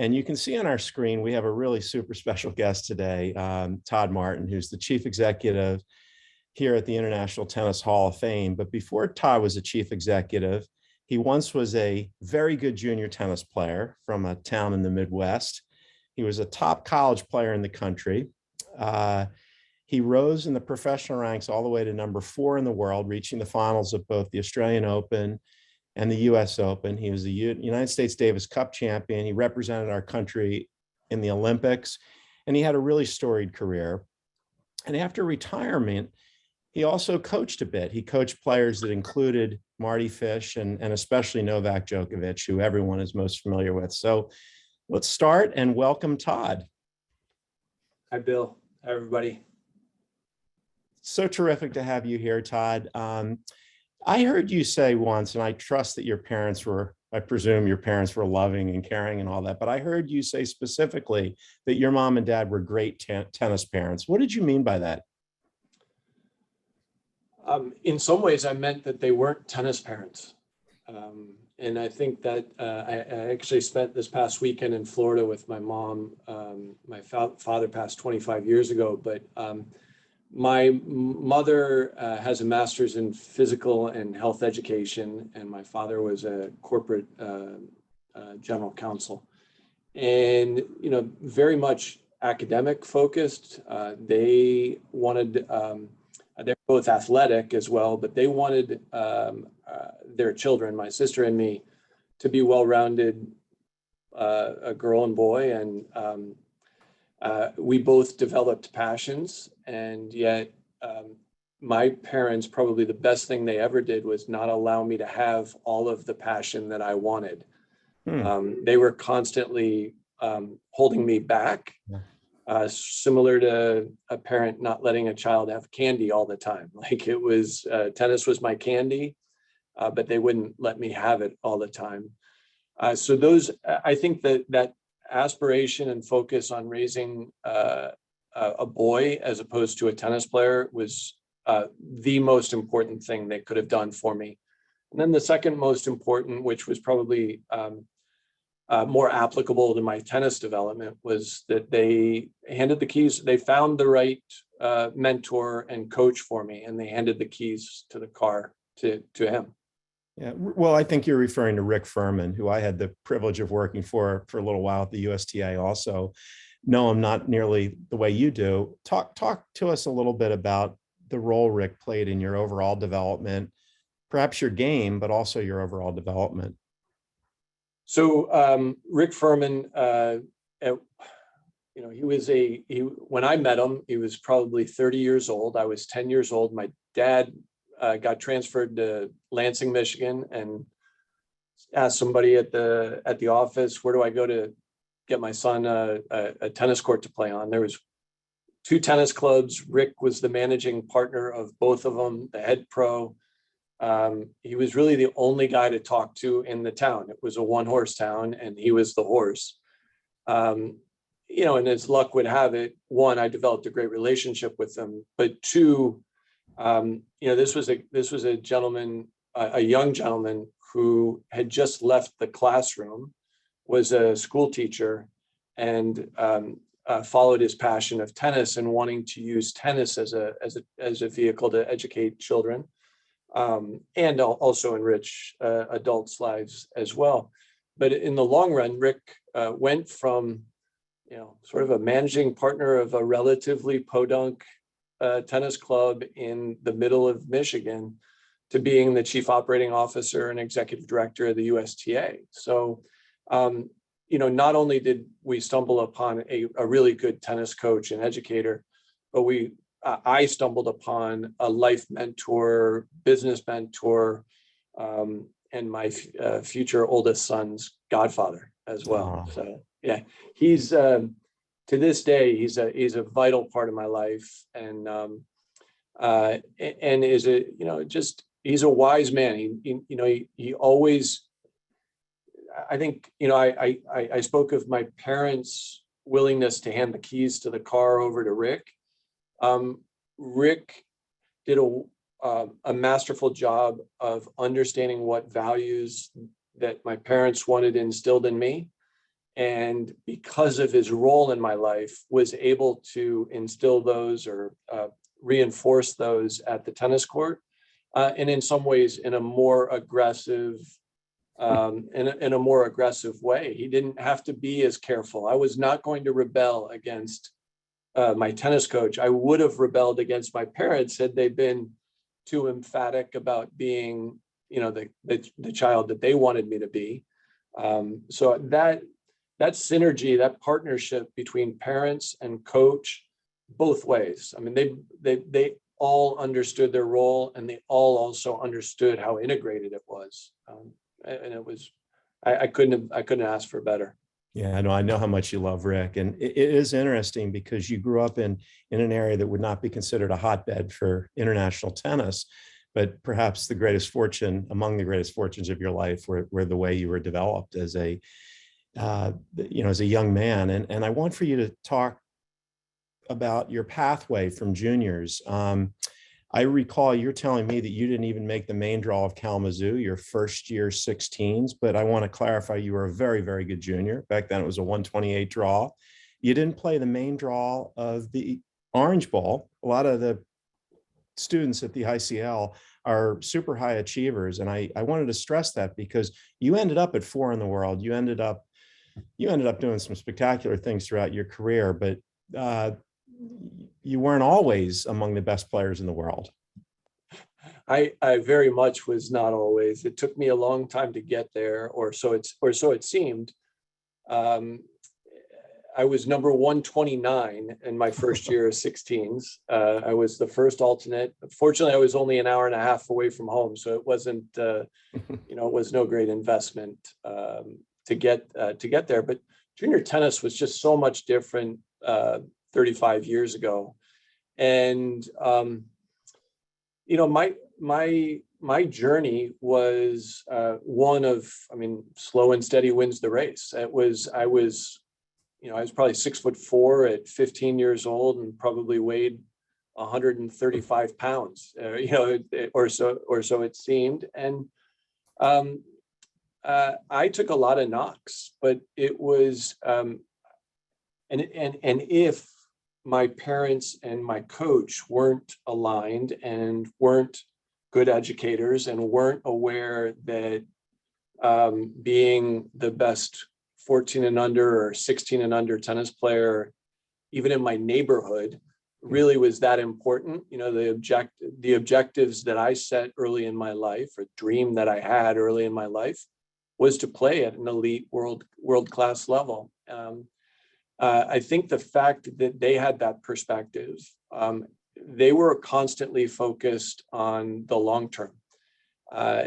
And you can see on our screen, we have a really super special guest today, Todd Martin, who's the chief executive here at the International Tennis Hall of Fame. But before Todd was a chief executive, he once was a very good junior tennis player from a town in the Midwest. He was a top college player in the country. He rose in the professional ranks all the way to number 4 in the world, reaching the finals of both the Australian Open and the US Open. He was the United States Davis Cup champion. He represented our country in the Olympics, and he had a really storied career. And after retirement, he also coached a bit. He coached players that included Marty Fish and especially Novak Djokovic, who everyone is most familiar with. So let's start and welcome Todd. Hi, Bill. Hi, everybody. So terrific to have you here, Todd. I heard you say once, and I trust that your parents were, I presume your parents were loving and caring and all that, but I heard you say specifically that your mom and dad were great tennis parents. What did you mean by that? In some ways, I meant that they weren't tennis parents. And I think that I actually spent this past weekend in Florida with my mom. My father passed 25 years ago, but my mother has a master's in physical and health education, and my father was a corporate general counsel. And, you know, very much academic focused. They wanted, they're both athletic as well, but they wanted their children, my sister and me, to be well-rounded, a girl and boy. And we both developed passions, and yet my parents, probably the best thing they ever did was not allow me to have all of the passion that I wanted. They were constantly holding me back, similar to a parent not letting a child have candy all the time. Like it was, tennis was my candy, but they wouldn't let me have it all the time. So those, I think that aspiration and focus on raising a boy as opposed to a tennis player was the most important thing they could have done for me. And then the second most important, which was probably more applicable to my tennis development, was that they handed the keys. They found the right mentor and coach for me, and they handed the keys to the car to him. Yeah, well, I think you're referring to Rick Furman, who I had the privilege of working for a little while at the USTA also. No, I'm not nearly the way you do. Talk to us a little bit about the role Rick played in your overall development, perhaps your game, but also your overall development. So Rick Furman, you know, when I met him, he was probably 30 years old. I was 10 years old. My dad got transferred to Lansing, Michigan, and asked somebody at the office, where do I go to get my son a tennis court to play on? There was 2 tennis clubs. Rick was the managing partner of both of them, the head pro. He was really the only guy to talk to in the town. It was a 1-horse town, and he was the horse. You know, and as luck would have it, 1, I developed a great relationship with him, but 2, you know, this was a gentleman, a young gentleman who had just left the classroom, was a school teacher, and followed his passion of tennis and wanting to use tennis as a vehicle to educate children, and also enrich adults' lives as well. But in the long run, Rick went from, you know, sort of a managing partner of a relatively podunk tennis club in the middle of Michigan to being the chief operating officer and executive director of the USTA. So, you know, not only did we stumble upon a really good tennis coach and educator, but I stumbled upon a life mentor, business mentor, and my future oldest son's godfather as well. Oh. So yeah, he's to this day, he's a vital part of my life, and is a, you know, just, he's a wise man. He always, I think, you know, I spoke of my parents' willingness to hand the keys to the car over to Rick. Rick did a masterful job of understanding what values that my parents wanted instilled in me, And because of his role in my life, was able to instill those or reinforce those at the tennis court, and in some ways in a more aggressive in a more aggressive way. He didn't have to be as careful. I was not going to rebel against my tennis coach. I would have rebelled against my parents had they been too emphatic about being, the child that they wanted me to be. So that synergy, that partnership between parents and coach, both ways. I mean, they all understood their role, and they all also understood how integrated it was. And it was, I couldn't ask for better. Yeah, I know how much you love Rick. And it is interesting because you grew up in an area that would not be considered a hotbed for international tennis, but perhaps the greatest fortune, among the greatest fortunes of your life, were the way you were developed as a as a young man. And I want for you to talk about your pathway from juniors. I recall you're telling me that you didn't even make the main draw of Kalamazoo, your first year 16s, but I want to clarify you were a very, very good junior. Back then it was a 128 draw. You didn't play the main draw of the Orange Bowl. A lot of the students at the ICL are super high achievers. And I wanted to stress that because you ended up at 4 in the world. You ended up doing some spectacular things throughout your career, but you weren't always among the best players in the world. I very much was not always. It took me a long time to get there, or so it seemed. I was number 129 in my first year of 16s. I was the first alternate. Fortunately, I was only an hour and a half away from home, so it wasn't, it was no great investment to get there. But junior tennis was just so much different 35 years ago, and my journey was one of, slow and steady wins the race. I was probably 6'4" at 15 years old and probably weighed 135 pounds, or so it seemed. And I took a lot of knocks, but it was, and if my parents and my coach weren't aligned and weren't good educators and weren't aware that being the best 14 and under or 16 and under tennis player, even in my neighborhood, really was that important. The objectives that I set early in my life, or dream that I had early in my life, was to play at an elite world-class level. I think the fact that they had that perspective, they were constantly focused on the long term,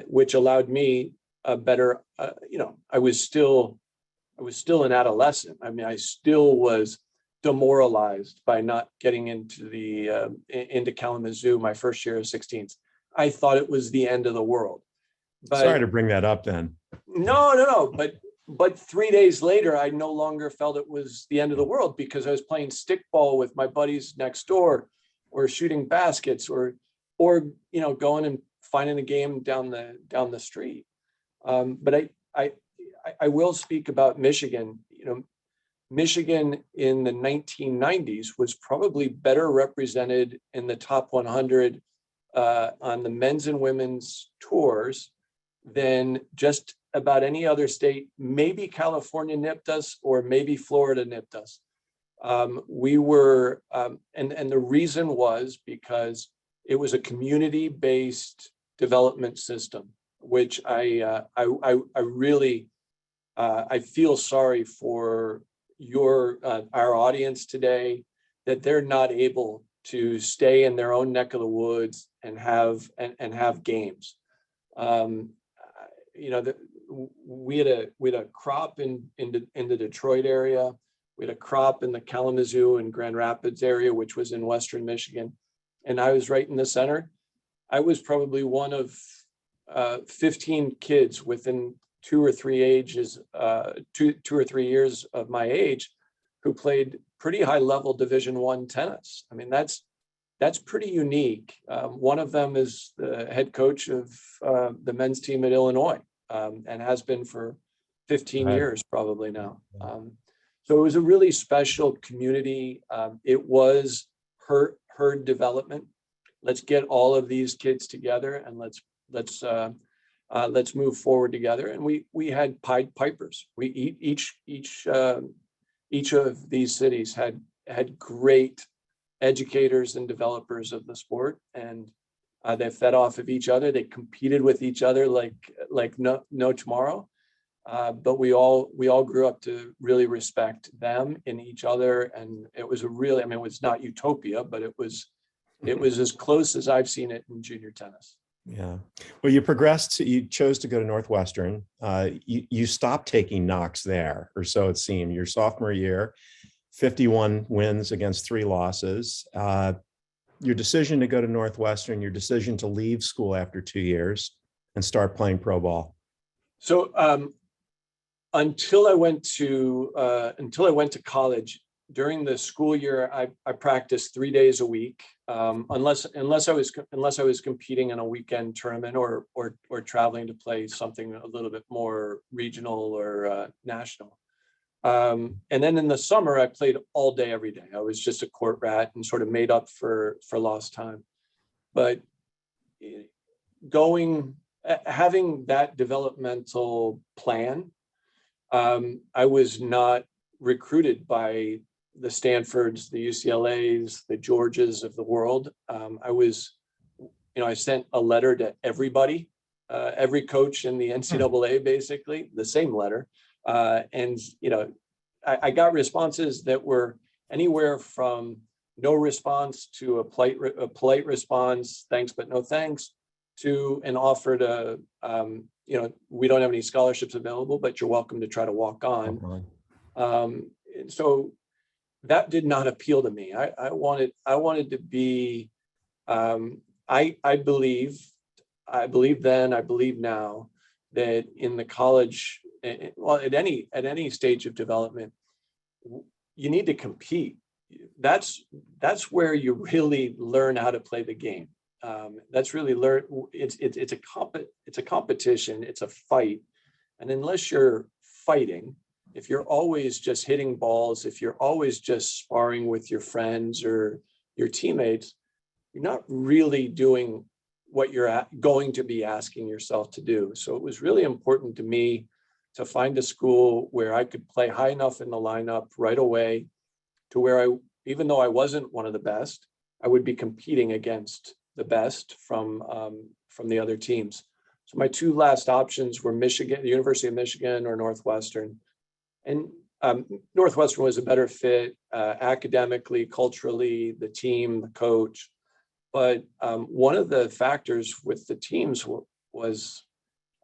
which allowed me a better, I was still an adolescent. I still was demoralized by not getting into Kalamazoo my first year of 16s. I thought it was the end of the world. But sorry to bring that up then. No. But 3 days later, I no longer felt it was the end of the world because I was playing stickball with my buddies next door, or shooting baskets, or going and finding a game down the street. But I will speak about Michigan. Michigan in the 1990s was probably better represented in the top 100 on the men's and women's tours than just about any other state. Maybe California nipped us, or maybe Florida nipped us. We were, and the reason was because it was a community-based development system, which I really, I feel sorry for our audience today, that they're not able to stay in their own neck of the woods and have games. We had a crop in the Detroit area. We had a crop in the Kalamazoo and Grand Rapids area, which was in Western Michigan. And I was right in the center. I was probably one of 15 kids within 2 or 3 years of my age who played pretty high level Division I tennis. That's pretty unique. One of them is the head coach of the men's team at Illinois, and has been for 15 Right. years probably now. So it was a really special community. It was herd development. Let's get all of these kids together and let's move forward together. And we had Pied Pipers. We each of these cities had great educators and developers of the sport, and they fed off of each other. They competed with each other like no tomorrow. But we all grew up to really respect them and each other, and it was it was not utopia, but it was as close as I've seen it in junior tennis. Yeah. Well, you chose to go to Northwestern. You stopped taking knocks there, or so it seemed. Your sophomore year, 51 wins against 3 losses. Your decision to go to Northwestern, your decision to leave school after 2 years and start playing pro ball. So until I went to college, during the school year, I practiced 3 days a week, unless I was competing in a weekend tournament or traveling to play something a little bit more regional or national. And then in the summer, I played all day, every day. I was just a court rat and sort of made up for lost time. But having that developmental plan, I was not recruited by the Stanfords, the UCLAs, the Georges of the world. I sent a letter to everybody, every coach in the NCAA, basically the same letter. And I got responses that were anywhere from no response to a polite response, thanks but no thanks, to an offer to we don't have any scholarships available, but you're welcome to try to walk on. So that did not appeal to me. I wanted to be. I believe then, I believe now, that in the college, well, at any stage of development, you need to compete. That's where you really learn how to play the game. That's really it's a competition, it's a fight. And unless you're fighting, if you're always just hitting balls, if you're always just sparring with your friends or your teammates, you're not really doing what you're going to be asking yourself to do. So it was really important to me to find a school where I could play high enough in the lineup right away to where even though I wasn't one of the best, I would be competing against the best from the other teams. So my 2 last options were Michigan, the University of Michigan, or Northwestern. And Northwestern was a better fit academically, culturally, the team, the coach. But one of the factors with the teams was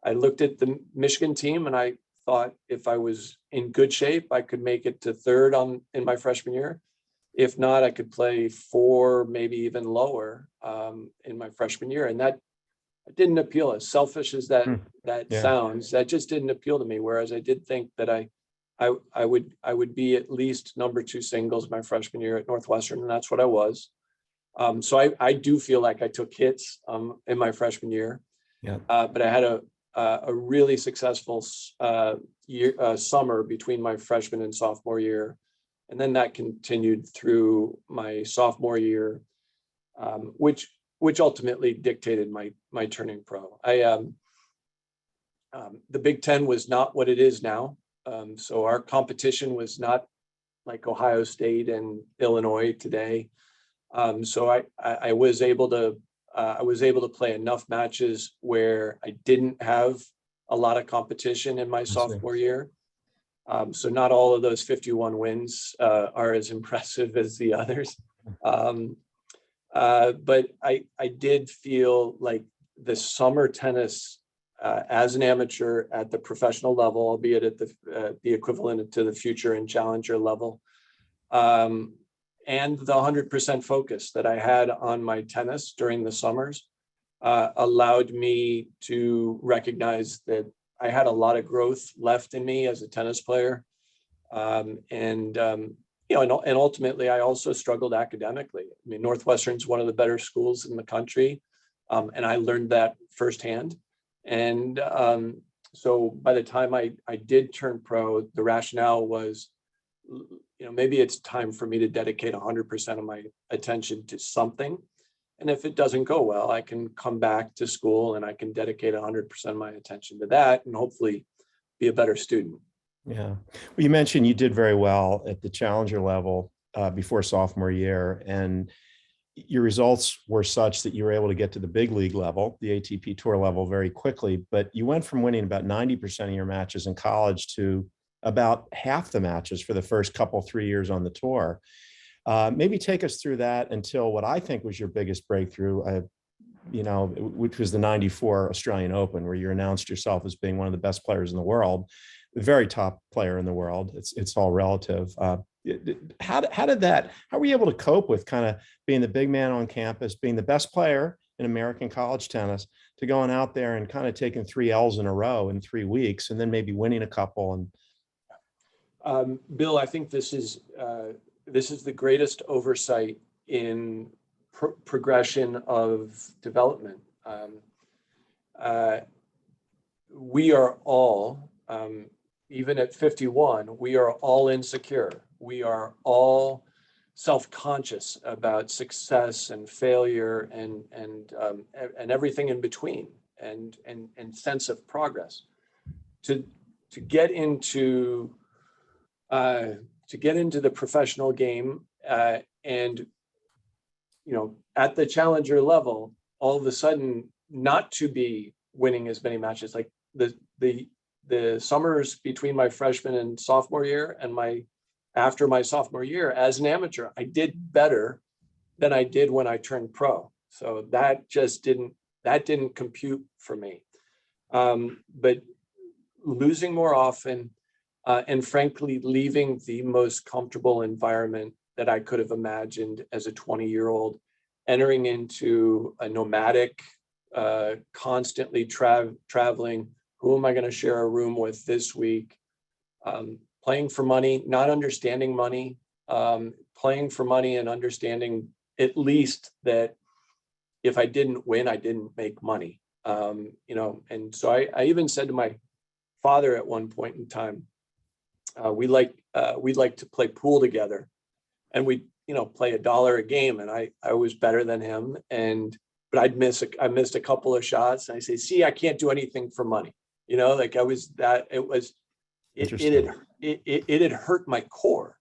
I looked at the Michigan team and I thought if I was in good shape, I could make it to 3rd in my freshman year. If not, I could play 4, maybe even lower in my freshman year. And that didn't appeal. As selfish as that sounds, that just didn't appeal to me. Whereas I did think that I would be at least number 2 singles my freshman year at Northwestern, and that's what I was. So I do feel like I took hits in my freshman year, but I had a really successful summer between my freshman and sophomore year. And then that continued through my sophomore year, which ultimately dictated my turning pro. The Big Ten was not what it is now. So our competition was not like Ohio State and Illinois today. So I was able to play enough matches where I didn't have a lot of competition in my sophomore year. So not all of those 51 wins are as impressive as the others. But I did feel like the summer tennis as an amateur at the professional level, albeit at the equivalent to the future and challenger level, and the 100% focus that I had on my tennis during the summers allowed me to recognize that I had a lot of growth left in me as a tennis player. And ultimately I also struggled academically. I mean, Northwestern's one of the better schools in the country. And I learned that firsthand. And So by the time I did turn pro, the rationale was, maybe it's time for me to dedicate 100% of my attention to something. And if it doesn't go well, I can come back to school and I can dedicate 100% of my attention to that and hopefully be a better student. Yeah. Well, you mentioned you did very well at the challenger level before sophomore year, and your results were such that you were able to get to the big league level, the ATP Tour level, very quickly. But you went from winning about 90% of your matches in college to about half the matches for the first couple, 3 years on the tour. Maybe take us through that until what I think was your biggest breakthrough, which was the 94 Australian Open, where you announced yourself as being one of the best players in the world, the very top player in the world. It's all relative. How were you able to cope with kind of being the big man on campus, being the best player in American college tennis, to going out there and kind of taking 3 L's in a row in 3 weeks, and then maybe winning a couple? And Bill, I think this is the greatest oversight in progression of development. We are all, even at 51, we are all insecure. We are all self-conscious about success and failure and everything in between, and sense of progress. To get into the professional game, and at the challenger level, all of a sudden not to be winning as many matches, like the summers between my freshman and sophomore year and after my sophomore year as an amateur, I did better than I did when I turned pro. So that didn't compute for me. But losing more often, and frankly, leaving the most comfortable environment that I could have imagined as a 20-year-old, entering into a nomadic, constantly traveling. Who am I going to share a room with this week? Playing for money, not understanding money, playing for money and understanding at least that if I didn't win, I didn't make money. And so I even said to my father at one point in time, we'd like to play pool together, and we play $1 a game, and I was better than him, but I missed a couple of shots, and I say, see, I can't do anything for money. Like I was that, it had hurt my core.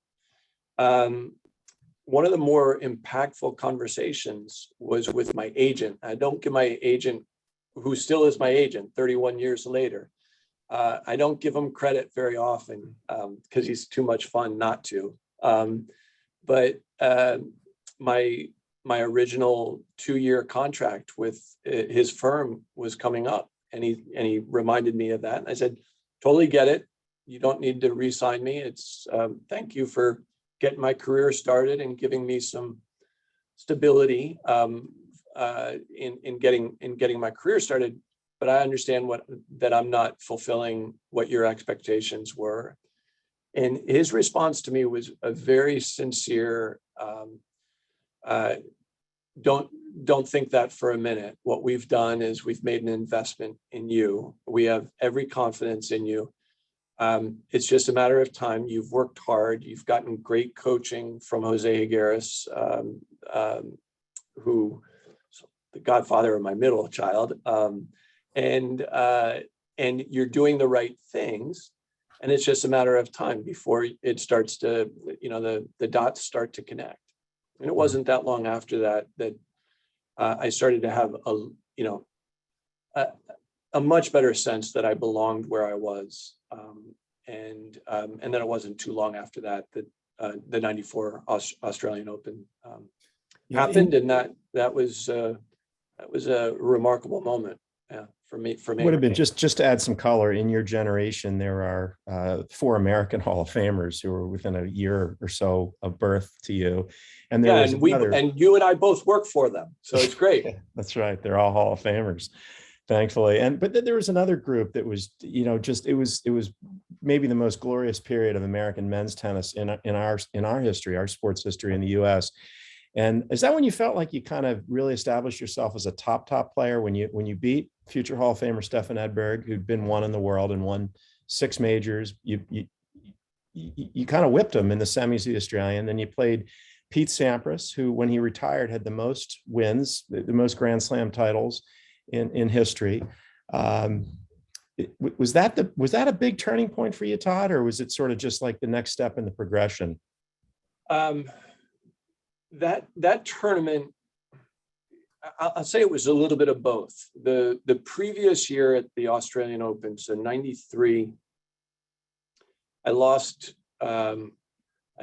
One of the more impactful conversations was with my agent. I don't give my agent, who still is my agent 31 years later, I don't give him credit very often, because he's too much fun not to. But my original 2-year contract with his firm was coming up, and he reminded me of that. And I said, totally get it. You don't need to re-sign me. It's thank you for getting my career started and giving me some stability in getting my career started. But I understand that I'm not fulfilling what your expectations were. And his response to me was a very sincere, don't think that for a minute. What we've done is we've made an investment in you. We have every confidence in you. It's just a matter of time. You've worked hard. You've gotten great coaching from Jose Higueras, who the godfather of my middle child. And you're doing the right things. And it's just a matter of time before it starts to, the dots start to connect. And it wasn't that long after that I started to have a much better sense that I belonged where I was. And then it wasn't too long after that the 94 Australian Open happened, and that was a remarkable moment. Yeah, for me. Would have been, just to add some color, in your generation, there are 4 American Hall of Famers who were within a year or so of birth to you. And there was and you and I both work for them. So it's great. That's right. They're all Hall of Famers, thankfully. But then there was another group that was, it was maybe the most glorious period of American men's tennis in our history, our sports history in the US. And is that when you felt like you kind of really established yourself as a top player, when you beat future Hall of Famer Stefan Edberg, who'd been one in the world and won 6 majors. You kind of whipped him in the semis of the Australian. Then you played Pete Sampras, who, when he retired, had the most wins, the most Grand Slam titles in history. Was that a big turning point for you, Todd, or was it sort of just like the next step in the progression? That tournament, I'll say it was a little bit of both. The previous year at the Australian Open, so 93, I lost, I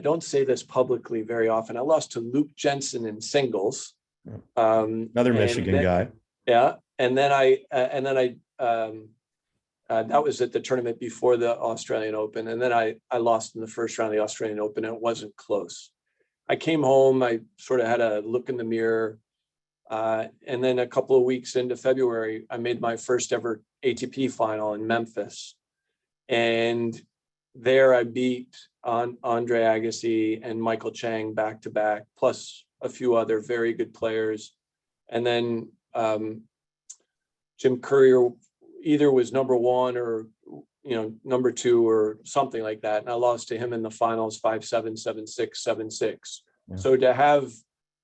don't say this publicly very often, I lost to Luke Jensen in singles. Another Michigan guy. Yeah. And then that was at the tournament before the Australian Open. And then I lost in the first round of the Australian Open, and it wasn't close. I came home, I sort of had a look in the mirror. And then a couple of weeks into February, I made my first ever ATP final in Memphis. And there I beat Andre Agassi and Michael Chang back to back, plus a few other very good players. And then Jim Courier either was number 1 or number 2 or something like that. And I lost to him in the finals 5-7, 7-6, 7-6. Yeah. So to have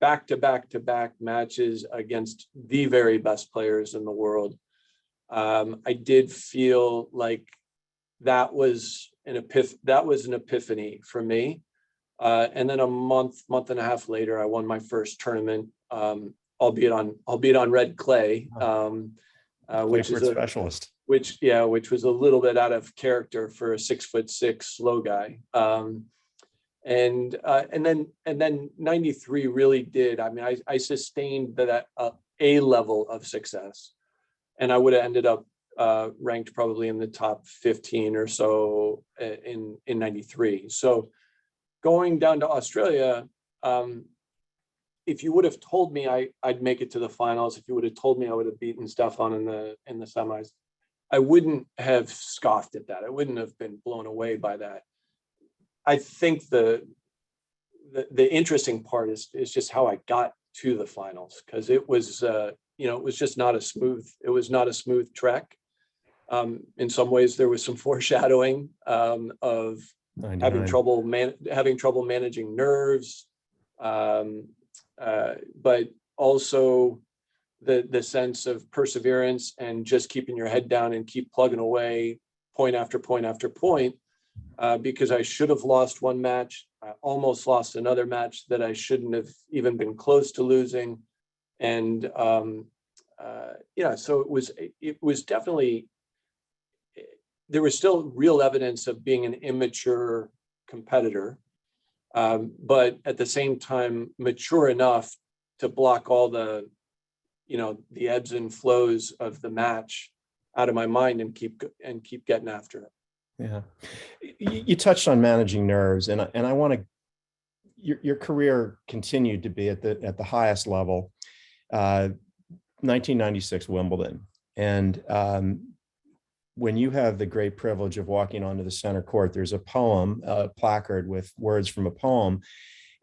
back-to-back matches against the very best players in the world, I did feel like that was an epiphany for me. And then a month and a half later, I won my first tournament, albeit on red clay, which is a specialist. Which was a little bit out of character for a 6'6" slow guy. And then 93 really did. I mean, I sustained that a level of success, and I would have ended up ranked probably in the top 15 or so in 93. So going down to Australia, if you would have told me I'd make it to the finals, if you would have told me I would have beaten Stefan in the semis, I wouldn't have scoffed at that. I wouldn't have been blown away by that. I think the interesting part is just how I got to the finals, because it was it was just not a smooth trek. In some ways, there was some foreshadowing of 99. having trouble managing nerves, but also the sense of perseverance and just keeping your head down and keep plugging away point after point after point. Because I should have lost one match. I almost lost another match that I shouldn't have even been close to losing. And so it was definitely, there was still real evidence of being an immature competitor, but at the same time, mature enough to block all the ebbs and flows of the match out of my mind and keep getting after it. Yeah, you touched on managing nerves, and I want to. Your career continued to be at the highest level. 1996 Wimbledon, and when you have the great privilege of walking onto the center court, there's a poem, a placard with words from a poem,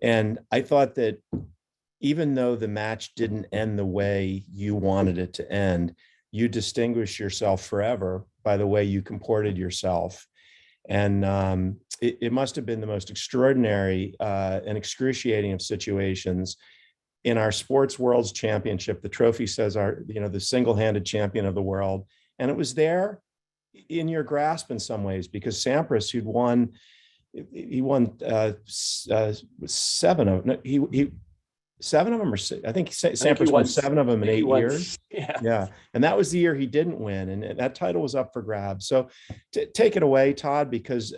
and I thought that even though the match didn't end the way you wanted it to end, you distinguished yourself forever by the way you comported yourself. And it must have been the most extraordinary and excruciating of situations. In our sports world's championship, the trophy says the single-handed champion of the world. And it was there in your grasp in some ways, because Sampras, he won 7 of them. He 7 of them, or 6, I think Sampras won 7 of them in 8 years. Yeah. And that was the year he didn't win. And that title was up for grabs. So take it away, Todd, because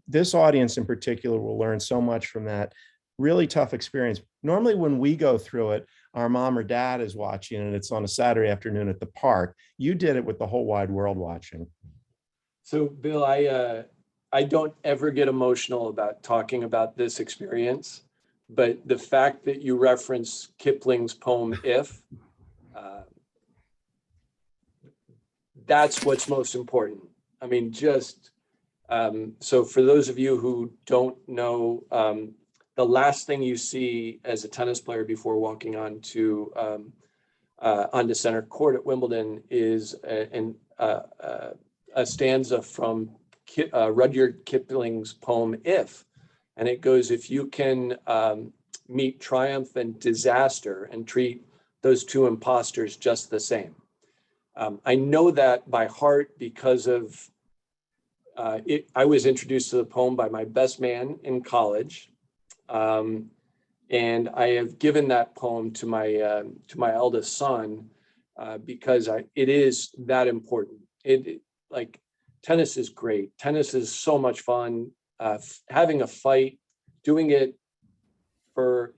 this audience in particular will learn so much from that really tough experience. Normally when we go through it, our mom or dad is watching and it's on a Saturday afternoon at the park. You did it with the whole wide world watching. So Bill, I don't ever get emotional about talking about this experience. But the fact that you reference Kipling's poem, If, that's what's most important. I mean, so for those of you who don't know, the last thing you see as a tennis player before walking onto on the center court at Wimbledon is a stanza from Rudyard Kipling's poem "If," and it goes, "If you can meet triumph and disaster and treat those two imposters just the same." I know that by heart because of I was introduced to the poem by my best man in college, and I have given that poem to my eldest son because it is that important. Like, tennis is great. Tennis is so much fun. Having a fight, doing it for,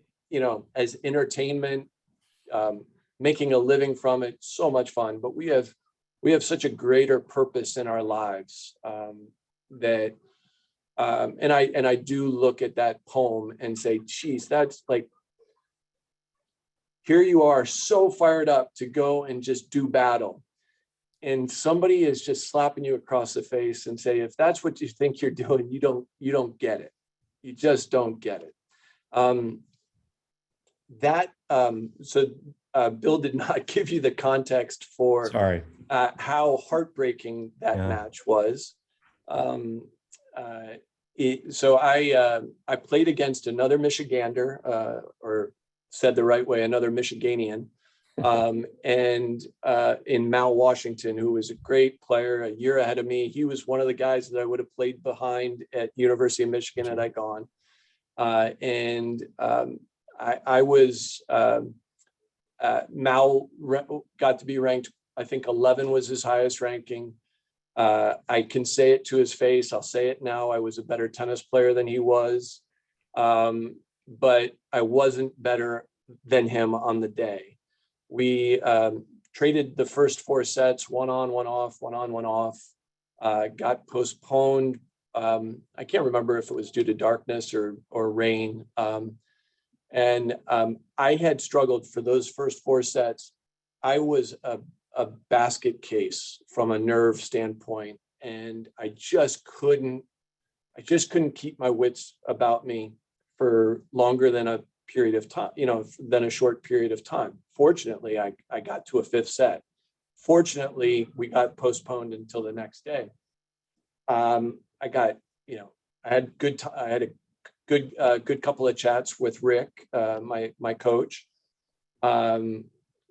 as entertainment, making a living from it, so much fun. But we have such a greater purpose in our lives that, and I do look at that poem and say, geez, that's like, here you are so fired up to go and just do battle. And somebody is just slapping you across the face and say, if that's what you think you're doing, you don't get it. You just don't get it. Bill did not give you the context for Sorry. how heartbreaking that match was. So I played against another Michigander, or said the right way, another Michiganian, and in Mal Washington, who was a great player, a year ahead of me. He was one of the guys that I would have played behind at University of Michigan had I gone. I was, Mal got to be ranked, I think 11 was his highest ranking. I can say it to his face. I'll say it now. I was a better tennis player than he was, but I wasn't better than him on the day. We traded the first 4 sets, 1 on, 1 off, 1 on, 1 off, got postponed. I can't remember if it was due to darkness or rain. I had struggled for those first 4 sets. I was a basket case from a nerve standpoint, and I just couldn't keep my wits about me for longer than a period of time, than a short period of time. Fortunately, I got to a 5th set. Fortunately, we got postponed until the next day. I had a good couple of chats with Rick, my coach.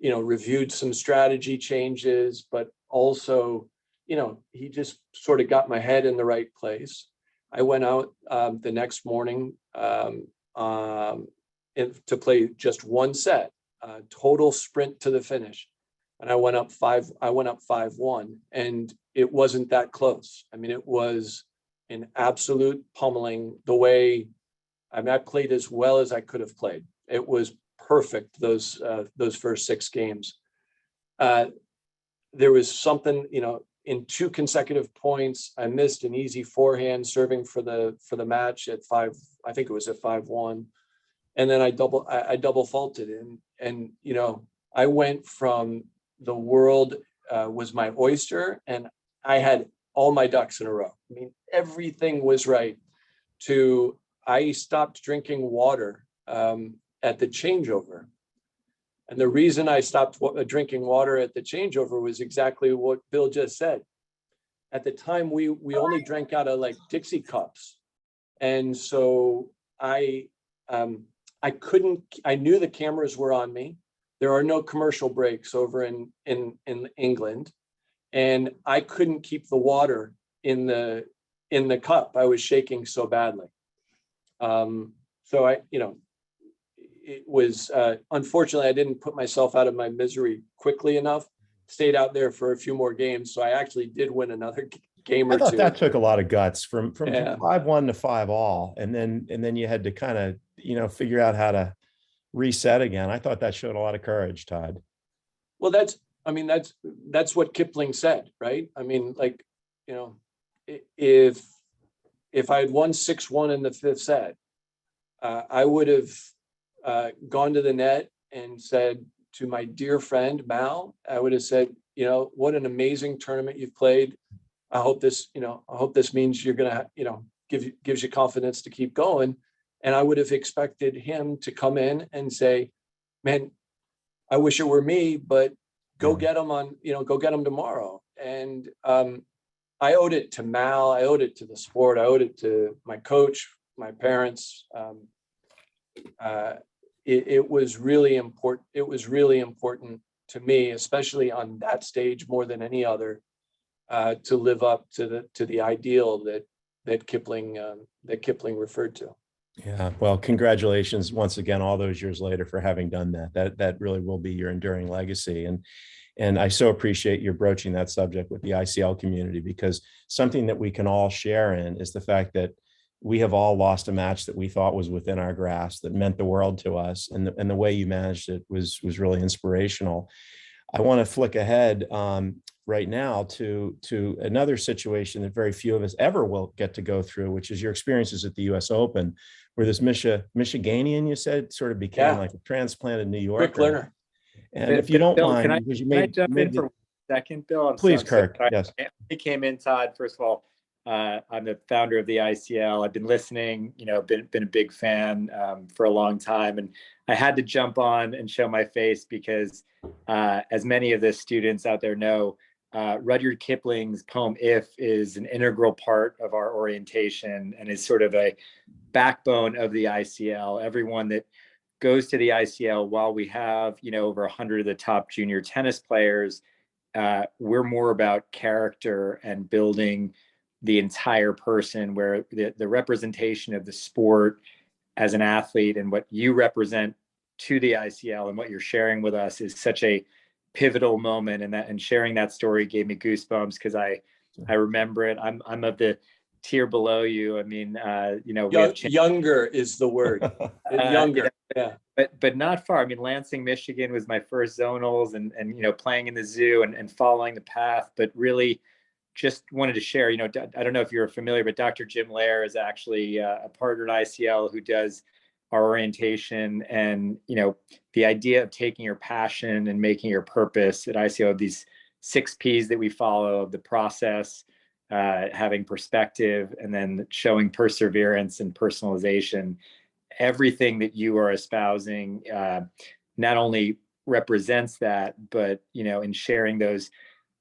Reviewed some strategy changes, but also, he just sort of got my head in the right place. I went out the next morning to play just 1 set, total sprint to the finish, and I went up 5-1, and it wasn't that close. I mean, it was an absolute pummeling. I played as well as I could have played. It was perfect those first 6 games. There was something, in 2 consecutive points, I missed an easy forehand serving for the match at 5. I think it was at 5-1, and then I double faulted, and I went from the world was my oyster, and I had all my ducks in a row. I mean, everything was right. I stopped drinking water at the changeover. And the reason I stopped drinking water at the changeover was exactly what Bill just said. At the time, we only drank out of like Dixie cups. And so I knew the cameras were on me. There are no commercial breaks over in England. And I couldn't keep the water in the cup. I was shaking so badly. It was, unfortunately, I didn't put myself out of my misery quickly enough, stayed out there for a few more games. So I actually did win another game or 2. I thought that took a lot of guts from 5-1 to 5-all. And then you had to kind of, figure out how to reset again. I thought that showed a lot of courage, Todd. Well, that's what Kipling said, right? I mean, like, if I had won 6-1 in the 5th set, I would have gone to the net and said to my dear friend Mal, I would have said, what an amazing tournament you've played. I hope this means you're gonna, gives you confidence to keep going. And I would have expected him to come in and say, man, I wish it were me, but go Yeah. get them go get them tomorrow. And I owed it to Mal. I owed it to the sport. I owed it to my coach, my parents. It was really important. It was really important to me, especially on that stage more than any other, to live up to the ideal that Kipling referred to. Yeah. Well, congratulations once again, all those years later, for having done that. That really will be your enduring legacy. And I so appreciate your broaching that subject with the ICL community, because something that we can all share in is the fact that we have all lost a match that we thought was within our grasp, that meant the world to us. And the way you managed it was really inspirational. I want to flick ahead right now to another situation that very few of us ever will get to go through, which is your experiences at the U.S. Open, where this Michiganian, you said, sort of became like a transplanted New Quick Yorker. learner. And if you don't Bill, mind, because can I jump in for 1 second, Bill? Please, Kirk. Yes. I came in, Todd. First of all, I'm the founder of the ICL. I've been listening, been a big fan for a long time. And I had to jump on and show my face because as many of the students out there know, Rudyard Kipling's poem "If" is an integral part of our orientation and is sort of a backbone of the ICL. Everyone that goes to the ICL, while we have, over 100 of the top junior tennis players, we're more about character and building the entire person, where the representation of the sport as an athlete and what you represent to the ICL and what you're sharing with us is such a pivotal moment. And sharing that story gave me goosebumps because I remember it. I'm of the tier below you. I mean, Younger is the word. Younger. Yeah. But not far. I mean, Lansing, Michigan was my first zonals, and playing in the zoo and following the path. But really, just wanted to share. I don't know if you're familiar, but Dr. Jim Lair is actually a partner at ICL who does our orientation, and the idea of taking your passion and making your purpose at ICL. These 6 P's that we follow of the process, having perspective, and then showing perseverance and personalization. Everything that you are espousing not only represents that, but in sharing those.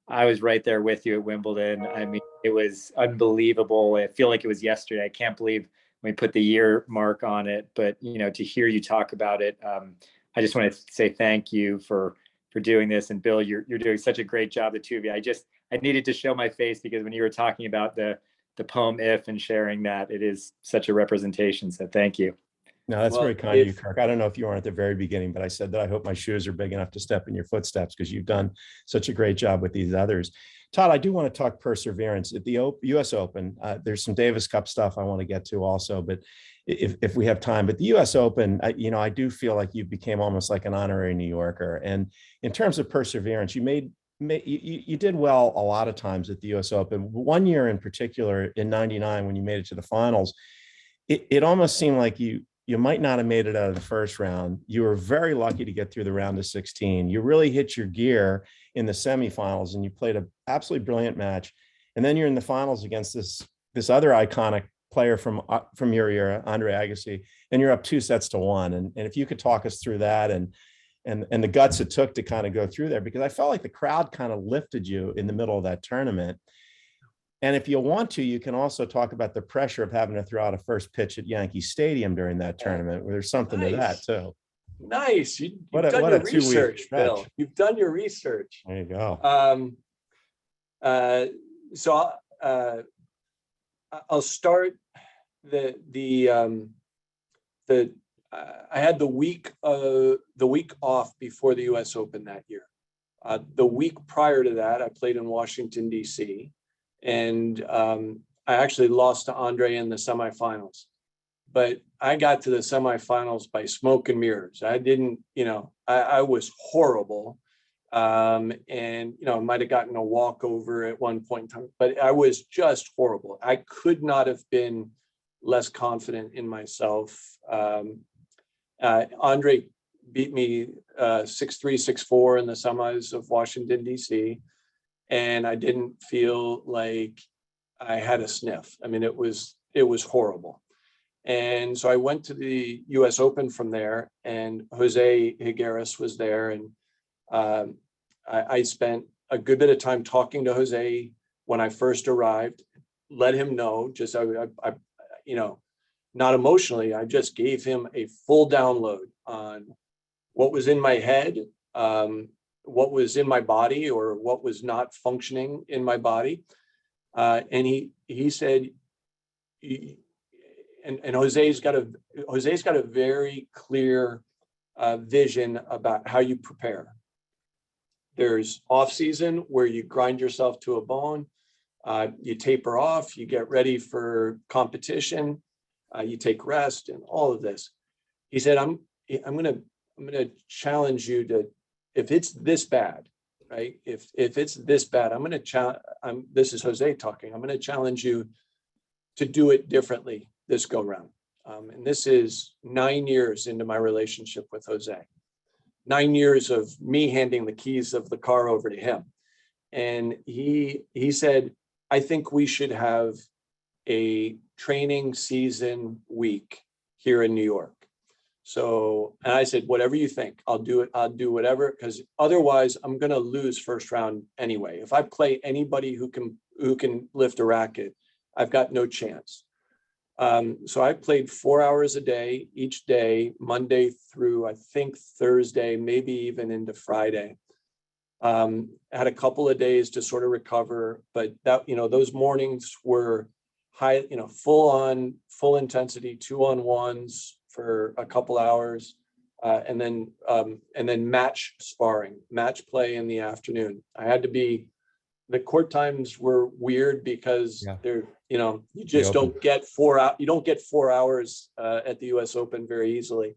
I was right there with you at Wimbledon. I mean, it was unbelievable. I feel like it was yesterday. I can't believe we put the year mark on it, but to hear you talk about it, I just want to say thank you for doing this. And Bill, you're doing such a great job, the two of you. I needed to show my face because when you were talking about the poem "If" and sharing that, it is such a representation. So thank you. No, that's very kind of you, Kirk. I don't know if you weren't at the very beginning, but I said that I hope my shoes are big enough to step in your footsteps, because you've done such a great job with these others. Todd, I do want to talk perseverance at the U.S. Open. There's some Davis Cup stuff I want to get to also, but if we have time. But the U.S. Open, I do feel like you became almost like an honorary New Yorker. And in terms of perseverance, you did well a lot of times at the U.S. Open. One year in particular, in '99, when you made it to the finals, it almost seemed like you might not have made it out of the first round. You were very lucky to get through the round of 16. You really hit your gear in the semifinals, and you played an absolutely brilliant match. And then you're in the finals against this other iconic player from your era, Andre Agassi, and you're up 2-1. And if you could talk us through that and the guts it took to kind of go through there, because I felt like the crowd kind of lifted you in the middle of that tournament. And if you want to, you can also talk about the pressure of having to throw out a first pitch at Yankee Stadium during that tournament, where there's something to that too. Nice. You've done your research, Bill. You've done your research. There you go. So I'll start I had the week off before the U.S. Open that year. The week prior to that, I played in Washington, D.C., and I actually lost to Andre in the semifinals. But I got to the semifinals by smoke and mirrors. I didn't, I was horrible. And, I might have gotten a walkover at one point in time, but I was just horrible. I could not have been less confident in myself. Andre beat me 6-3, 6-4 in the semis of Washington, D.C. And I didn't feel like I had a sniff. I mean, it was horrible. And so I went to the U.S. Open from there, and Jose Higueras was there, and I spent a good bit of time talking to Jose when I first arrived, let him know, just you know, not emotionally, I just gave him a full download on what was in my head, what was in my body, or what was not functioning in my body. And he said, and Jose's got a very clear vision about how you prepare. There's off season where you grind yourself to a bone, you taper off, you get ready for competition, you take rest, and all of this. He said, I'm gonna challenge you to, if it's this bad, right? If it's this bad, this is Jose talking. I'm gonna challenge you to do it differently this go round. And this is 9 years into my relationship with Jose. 9 years of me handing the keys of the car over to him. And he said, I think we should have a training season week here in New York. So, and I said, whatever you think, I'll do it. I'll do whatever, because otherwise I'm going to lose first round anyway. If I play anybody who can lift a racket, I've got no chance. So I played 4 hours a day, each day, Monday through, I think, Thursday, maybe even into Friday. Had a couple of days to sort of recover, but that, those mornings were high, full intensity, 2-on-1s for a couple hours, and then match sparring, match play in the afternoon. The court times were weird because they're, you just don't get 4 hours. You don't get 4 hours at the US Open very easily.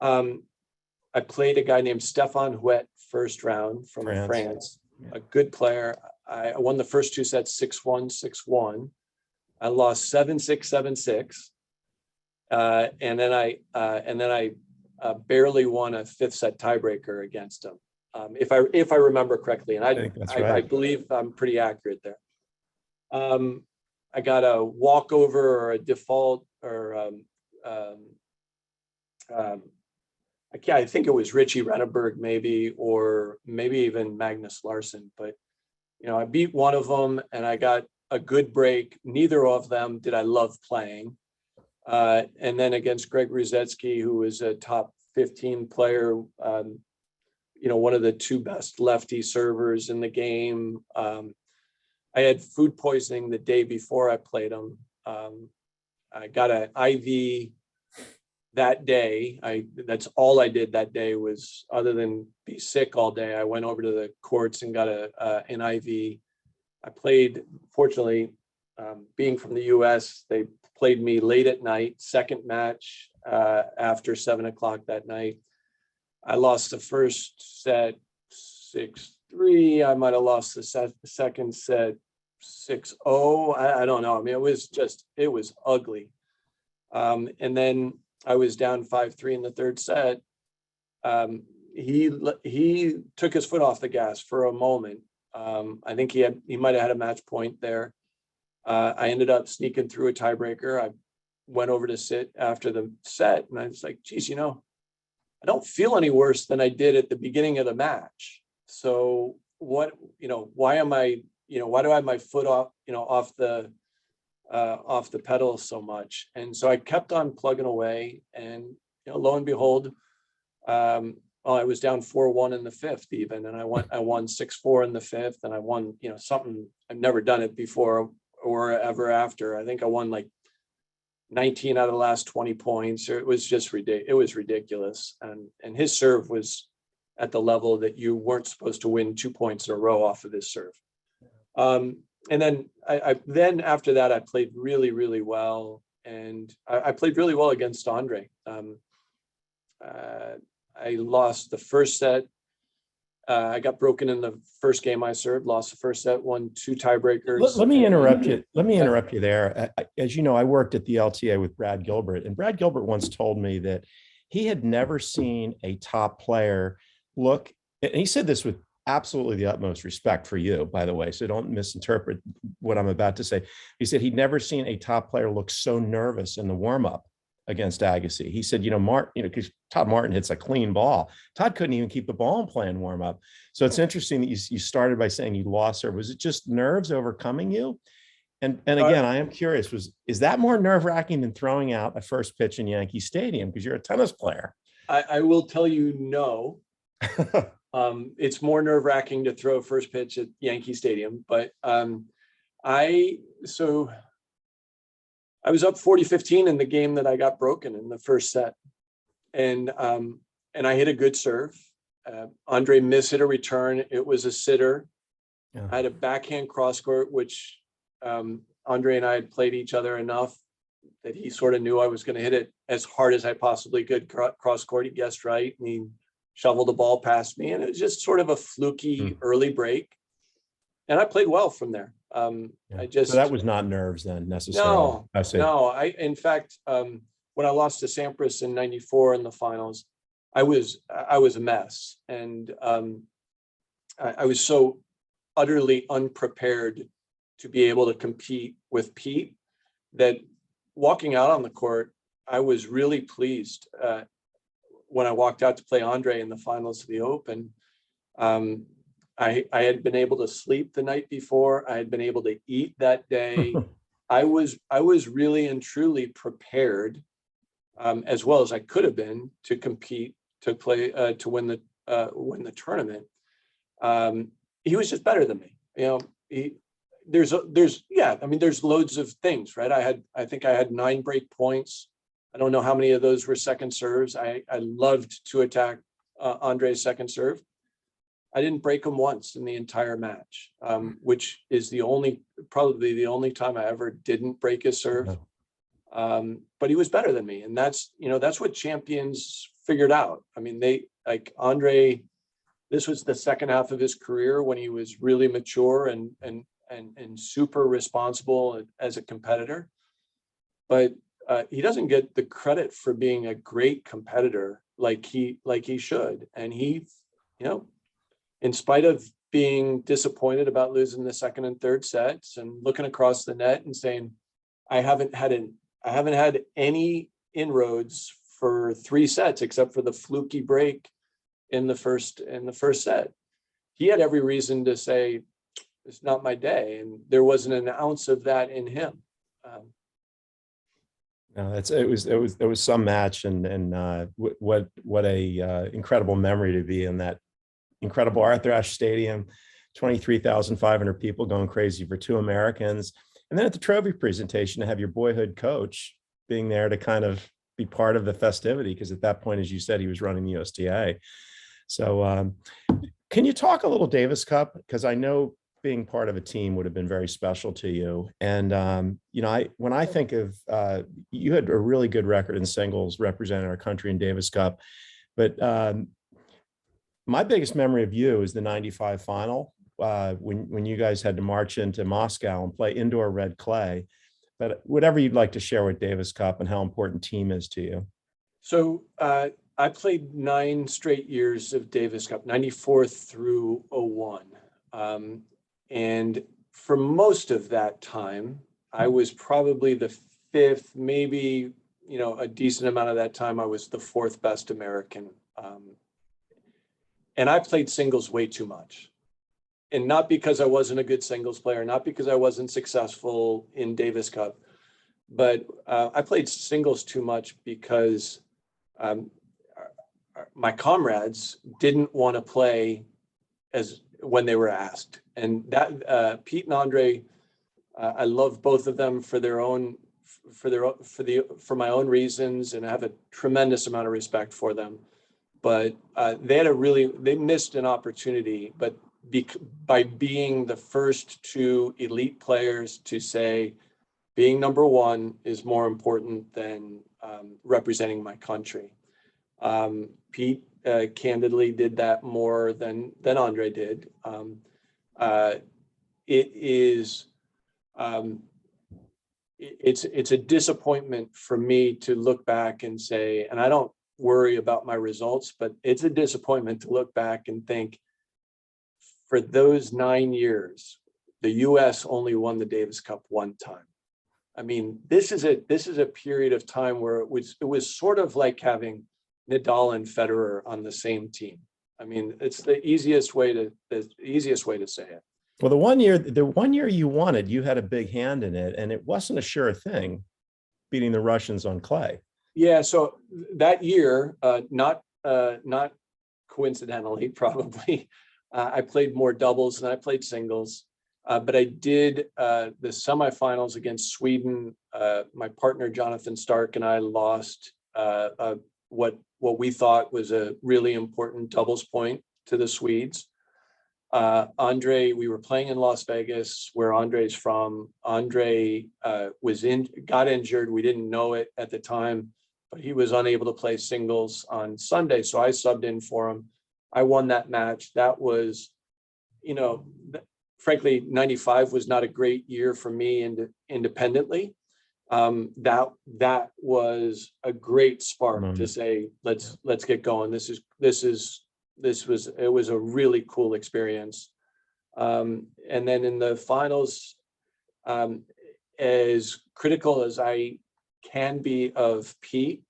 I played a guy named Stéphane Huet first round from France. A good player. I won the first 2 sets 6-1, 6-1. I lost 7-6, 7-6. And then I barely won a 5th set tiebreaker against him. If I remember correctly, and I believe I'm pretty accurate there. I got a walkover or a default, or I think it was Richie Renneberg maybe, or maybe even Magnus Larsson. But I beat one of them and I got a good break. Neither of them did I love playing. And then against Greg Ruzetsky, who was a top 15 player, one of the 2 best lefty servers in the game. I had food poisoning the day before I played him. I got an IV that day. That's all I did that day, was, other than be sick all day, I went over to the courts and got an IV. I played, fortunately, being from the US, they played me late at night, second match after 7:00 that night. I lost the first set 6-3. I might have lost the second set 6-0. I don't know. I mean, it was ugly. And then I was down 5-3 in the third set. He took his foot off the gas for a moment. I think he might have had a match point there. I ended up sneaking through a tiebreaker. I went over to sit after the set, and I was like, geez, I don't feel any worse than I did at the beginning of the match. So why do I have my foot off, off the pedal so much? And so I kept on plugging away, and lo and behold, I was down 4-1 in the 5th even, and I won 6-4 in the 5th, and I won, something I've never done it before or ever after. I think I won like 19 out of the last 20 points. It was just ridiculous. It was ridiculous. And his serve was at the level that you weren't supposed to win 2 points in a row off of this serve. And then then after that, I played really, really well. And I played really well against Andre. I lost the first set. I got broken in the first game I served, lost the first set, won 2 tiebreakers. Let me interrupt you. Let me interrupt you there. As you know, I worked at the LTA with Brad Gilbert, and Brad Gilbert once told me that he had never seen a top player look, and he said this with absolutely the utmost respect for you, by the way, so don't misinterpret what I'm about to say. He said he'd never seen a top player look so nervous in the warm-up against Agassi. He said, because Todd Martin hits a clean ball. Todd couldn't even keep the ball in play and warm up. So it's interesting that you started by saying you lost serve. Was it just nerves overcoming you? And again, I am curious, is that more nerve-wracking than throwing out a first pitch in Yankee Stadium because you're a tennis player? I will tell you no. It's more nerve-wracking to throw a first pitch at Yankee Stadium, but I was up 40-15 in the game that I got broken in the first set. And I hit a good serve. Andre mishit a return. It was a sitter. Yeah. I had a backhand cross court, which Andre and I had played each other enough that he sort of knew I was going to hit it as hard as I possibly could cross court. He guessed right, and he shoveled the ball past me, and it was just sort of a fluky early break. And I played well from there. So that was not nerves then necessarily. No. In fact, when I lost to Sampras in '94 in the finals, I was a mess, and I was so utterly unprepared to be able to compete with Pete that walking out on the court, I was really pleased when I walked out to play Andre in the finals of the Open. I had been able to sleep the night before. I had been able to eat that day. I was really and truly prepared, as well as I could have been, to compete, to play, to win the tournament. He was just better than me. There's loads of things, right? I think I had 9 break points. I don't know how many of those were second serves. I loved to attack Andre's second serve. I didn't break him once in the entire match, which is probably the only time I ever didn't break his serve. But he was better than me. And that's what champions figured out. I mean, Andre, this was the second half of his career when he was really mature and super responsible as a competitor. But he doesn't get the credit for being a great competitor like he should. And he, in spite of being disappointed about losing the second and third sets and looking across the net and saying, I haven't had any inroads for 3 sets except for the fluky break in the first set. He had every reason to say, it's not my day, and there wasn't an ounce of that in him. No, it was some match, and what a incredible memory to be in that incredible Arthur Ashe Stadium, 23,500 people going crazy for 2 Americans, and then at the trophy presentation to have your boyhood coach being there to kind of be part of the festivity, because at that point, as you said, he was running the USTA. So, can you talk a little Davis Cup, because I know being part of a team would have been very special to you. And, when I think of, you had a really good record in singles representing our country in Davis Cup, but my biggest memory of you is the '95 final, when you guys had to march into Moscow and play indoor red clay. But whatever you'd like to share with Davis Cup and how important team is to you. So I played 9 straight years of Davis Cup, 94 through 01. And for most of that time, I was probably the 5th, maybe, a decent amount of that time, I was the 4th best American. And I played singles way too much. And not because I wasn't a good singles player, not because I wasn't successful in Davis Cup, but I played singles too much because my comrades didn't want to play when they were asked. And that Pete and Andre, I love both of them for my own reasons, and I have a tremendous amount of respect for them. But they missed an opportunity, but by being the first 2 elite players to say being number 1 is more important than representing my country. Pete candidly did that more than Andre did. It's a disappointment for me to look back and say, and I don't worry about my results, but it's a disappointment to look back and think, for those 9 years, the US only won the Davis Cup 1 time. I mean, this is a period of time where it was sort of like having Nadal and Federer on the same team. I mean, it's the easiest way to say it. Well, the 1 year you wanted, you had a big hand in it, and it wasn't a sure thing beating the Russians on clay. Yeah, so that year, not coincidentally, probably, I played more doubles than I played singles. But I did the semifinals against Sweden. My partner Jonathan Stark and I lost what we thought was a really important doubles point to the Swedes. Andre, we were playing in Las Vegas, where Andre's from. Andre got injured. We didn't know it at the time, but he was unable to play singles on Sunday, so I subbed in for him. I won that match. That was, frankly, 95 was not a great year for me independently. That was a great spark to say, let's get going. It was a really cool experience. And then in the finals, as critical as I can be of Pete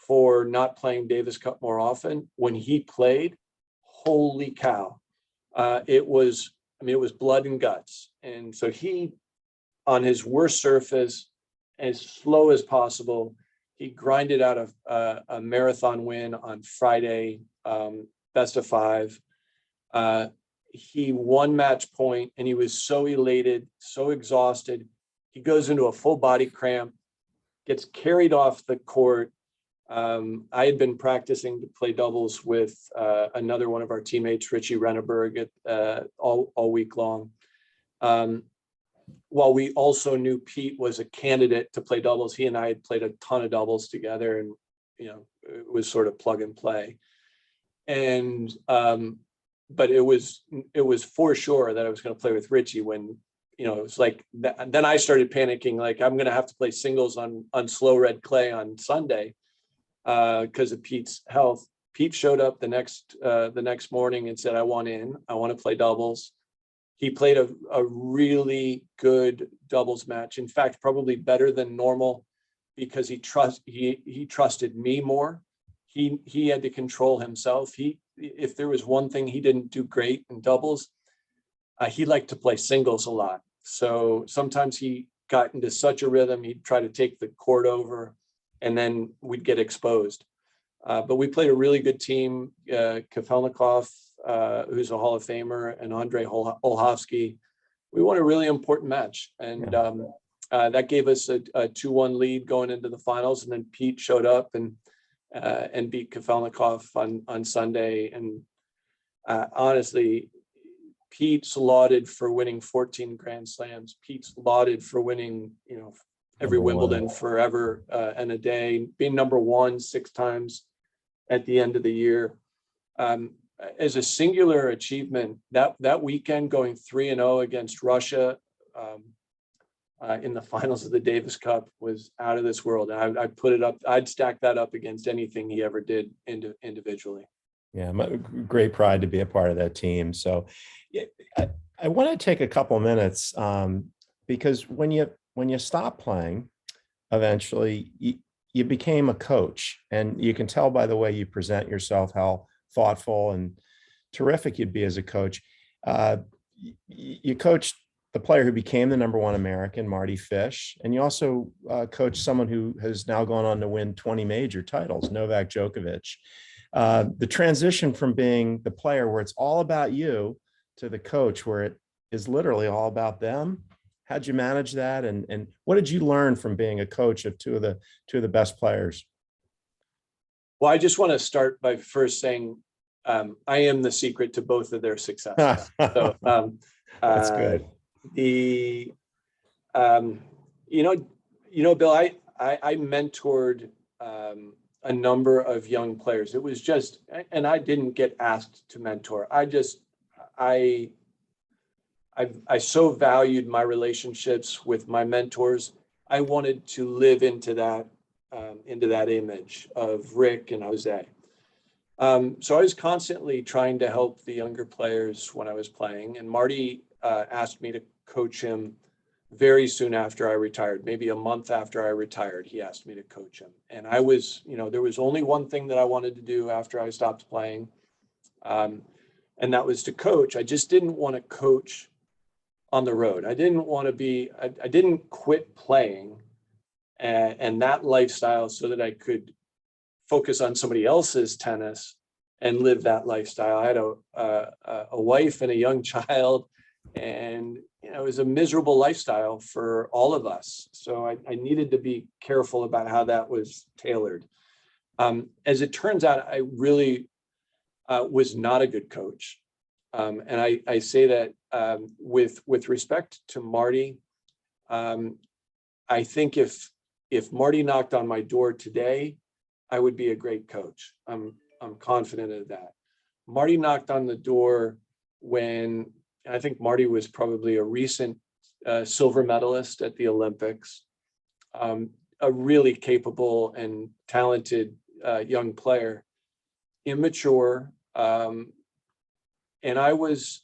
for not playing Davis Cup more often, when he played, holy cow. It was blood and guts. And so he, on his worst surface, as slow as possible, he grinded out a marathon win on Friday, best of 5. He won match point, and he was so elated, so exhausted. He goes into a full body cramp, gets carried off the court. I had been practicing to play doubles with another one of our teammates, Richie Renneberg, all week long. While we also knew Pete was a candidate to play doubles, he and I had played a ton of doubles together, and it was sort of plug and play. And but it was for sure that I was going to play with Richie when it was like that. Then I started panicking, like I'm going to have to play singles on slow red clay on Sunday because of Pete's health. Pete showed up the next morning and said, I want to play doubles. He played a really good doubles match. In fact, probably better than normal, because he trusted me more. He had to control himself. If there was one thing he didn't do great in doubles, he liked to play singles a lot. So sometimes he got into such a rhythm, he'd try to take the court over, and then we'd get exposed. But we played a really good team. Kafelnikov, who's a Hall of Famer, and Andre Olhovsky. We won a really important match, and that gave us a 2-1 lead going into the finals. And then Pete showed up and beat Kafelnikov on Sunday. And honestly, Pete's lauded for winning 14 Grand Slams. Pete's lauded for winning, every Wimbledon forever and a day, being number 1 6 times at the end of the year. As a singular achievement, that weekend, going 3-0 against Russia in the finals of the Davis Cup was out of this world. And I put it up. I'd stack that up against anything he ever did individually. Yeah, great pride to be a part of that team. So I want to take a couple minutes because when you stop playing, eventually you became a coach, and you can tell by the way you present yourself how thoughtful and terrific you'd be as a coach. You coached the player who became the #1 American, Marty Fish, and you also coached someone who has now gone on to win 20 major titles, Novak Djokovic. The transition from being the player where it's all about you to the coach where it is literally all about them. How'd you manage that? And what did you learn from being a coach of two of the best players? Well, I just want to start by first saying I am the secret to both of their successes. So that's good. Bill, I mentored a number of young players. It was just, and I didn't get asked to mentor. I so valued my relationships with my mentors. I wanted to live into that image of Rick and Jose. So I was constantly trying to help the younger players when I was playing, and Marty asked me to coach him very soon after I retired, maybe a month after I retired, he asked me to coach him. And I was, there was only one thing that I wanted to do after I stopped playing. And that was to coach. I just didn't want to coach on the road. I didn't want to be, I didn't quit playing and that lifestyle so that I could focus on somebody else's tennis and live that lifestyle. I had a wife and a young child, and it was a miserable lifestyle for all of us. So I needed to be careful about how that was tailored. As it turns out, I really was not a good coach. And I say that with respect to Marty. I think if Marty knocked on my door today, I would be a great coach. I'm confident of that. Marty knocked on the door when I think Marty was probably a recent silver medalist at the Olympics, a really capable and talented young player, immature. And I was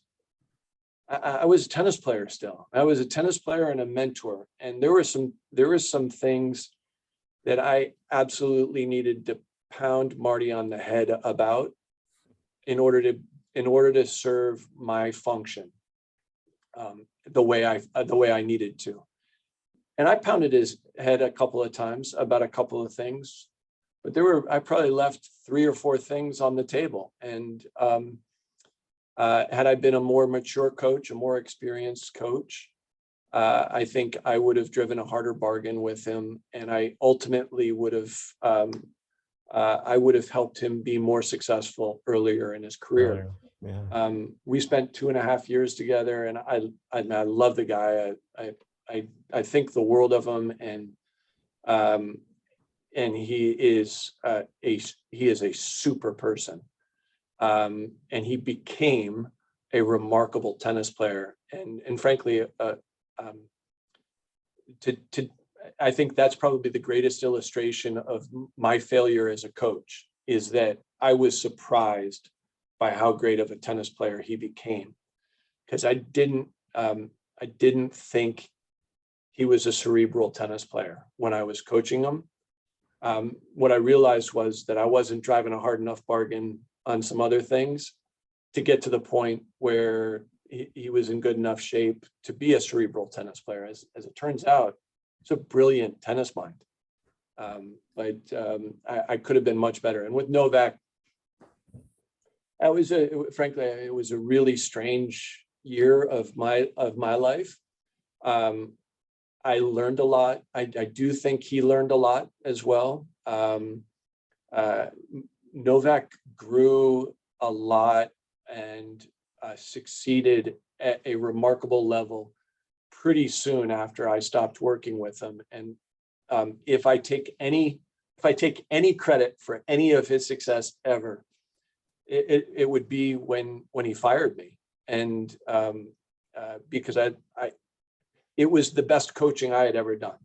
a tennis player still. I was a tennis player and a mentor. And there were some things that I absolutely needed to pound Marty on the head about in order to serve my function the way I needed to. And I pounded his head a couple of times about a couple of things, but I probably left 3 or 4 things on the table. And had I been a more mature coach, a more experienced coach, I think I would have driven a harder bargain with him, and I ultimately would have helped him be more successful earlier in his career. Yeah. We spent 2.5 years together, and I love the guy. I think the world of him, and he is a super person. And he became a remarkable tennis player, and frankly, I think that's probably the greatest illustration of my failure as a coach, is that I was surprised by how great of a tennis player he became, because I didn't think he was a cerebral tennis player when I was coaching him. What I realized was that I wasn't driving a hard enough bargain on some other things to get to the point where he was in good enough shape to be a cerebral tennis player. As it turns out, it's a brilliant tennis mind. But I could have been much better. And with Novak, frankly, it was a really strange year of my life. I learned a lot. I do think he learned a lot as well. Novak grew a lot and succeeded at a remarkable level pretty soon after I stopped working with him. And if I take any credit for any of his success ever, it would be when he fired me. And because it was the best coaching I had ever done.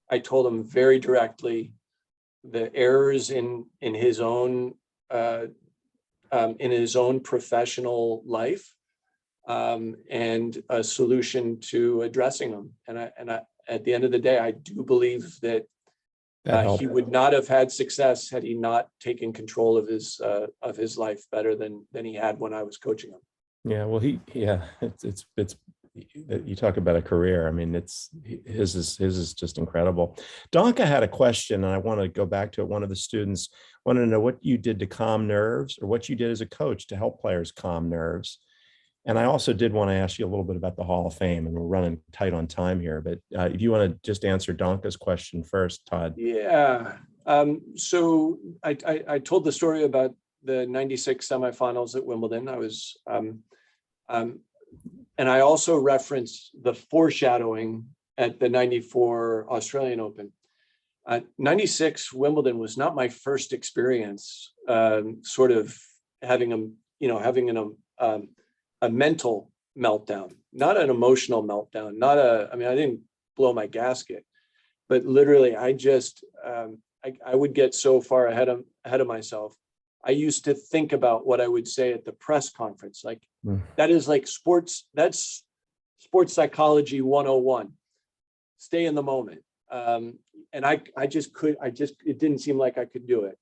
I told him very directly the errors in his own professional life, and a solution to addressing them. And I at the end of the day, I do believe that he would not have had success had he not taken control of his life better than he had when I was coaching him. Yeah, well, it's you talk about a career. I mean, his is just incredible. Donka had a question, and I want to go back to it. One of the students wanted to know what you did to calm nerves, or what you did as a coach to help players calm nerves. And I also did want to ask you a little bit about the Hall of Fame, and we're running tight on time here. But if you want to just answer Donka's question first, Todd. Yeah. So I told the story about the '96 semifinals at Wimbledon. I was, and I also referenced the foreshadowing at the '94 Australian Open. '96 Wimbledon was not my first experience, sort of having a mental meltdown, not an emotional meltdown, I didn't blow my gasket, but literally I just, I would get so far ahead of myself. I used to think about what I would say at the press conference. That is like that's sports psychology 101. stay in the moment. And it didn't seem like I could do it.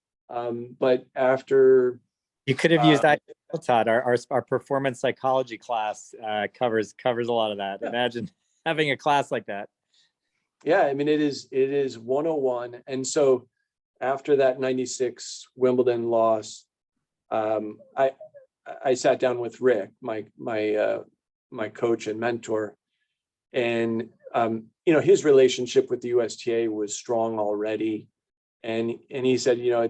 But after, You could have used ICL, Todd. Our performance psychology class covers a lot of that. Yeah. Imagine having a class like that. yeah, I mean, it is 101. And so after that 96 Wimbledon loss, I sat down with Rick, my coach and mentor, and his relationship with the USTA was strong already, and he said, you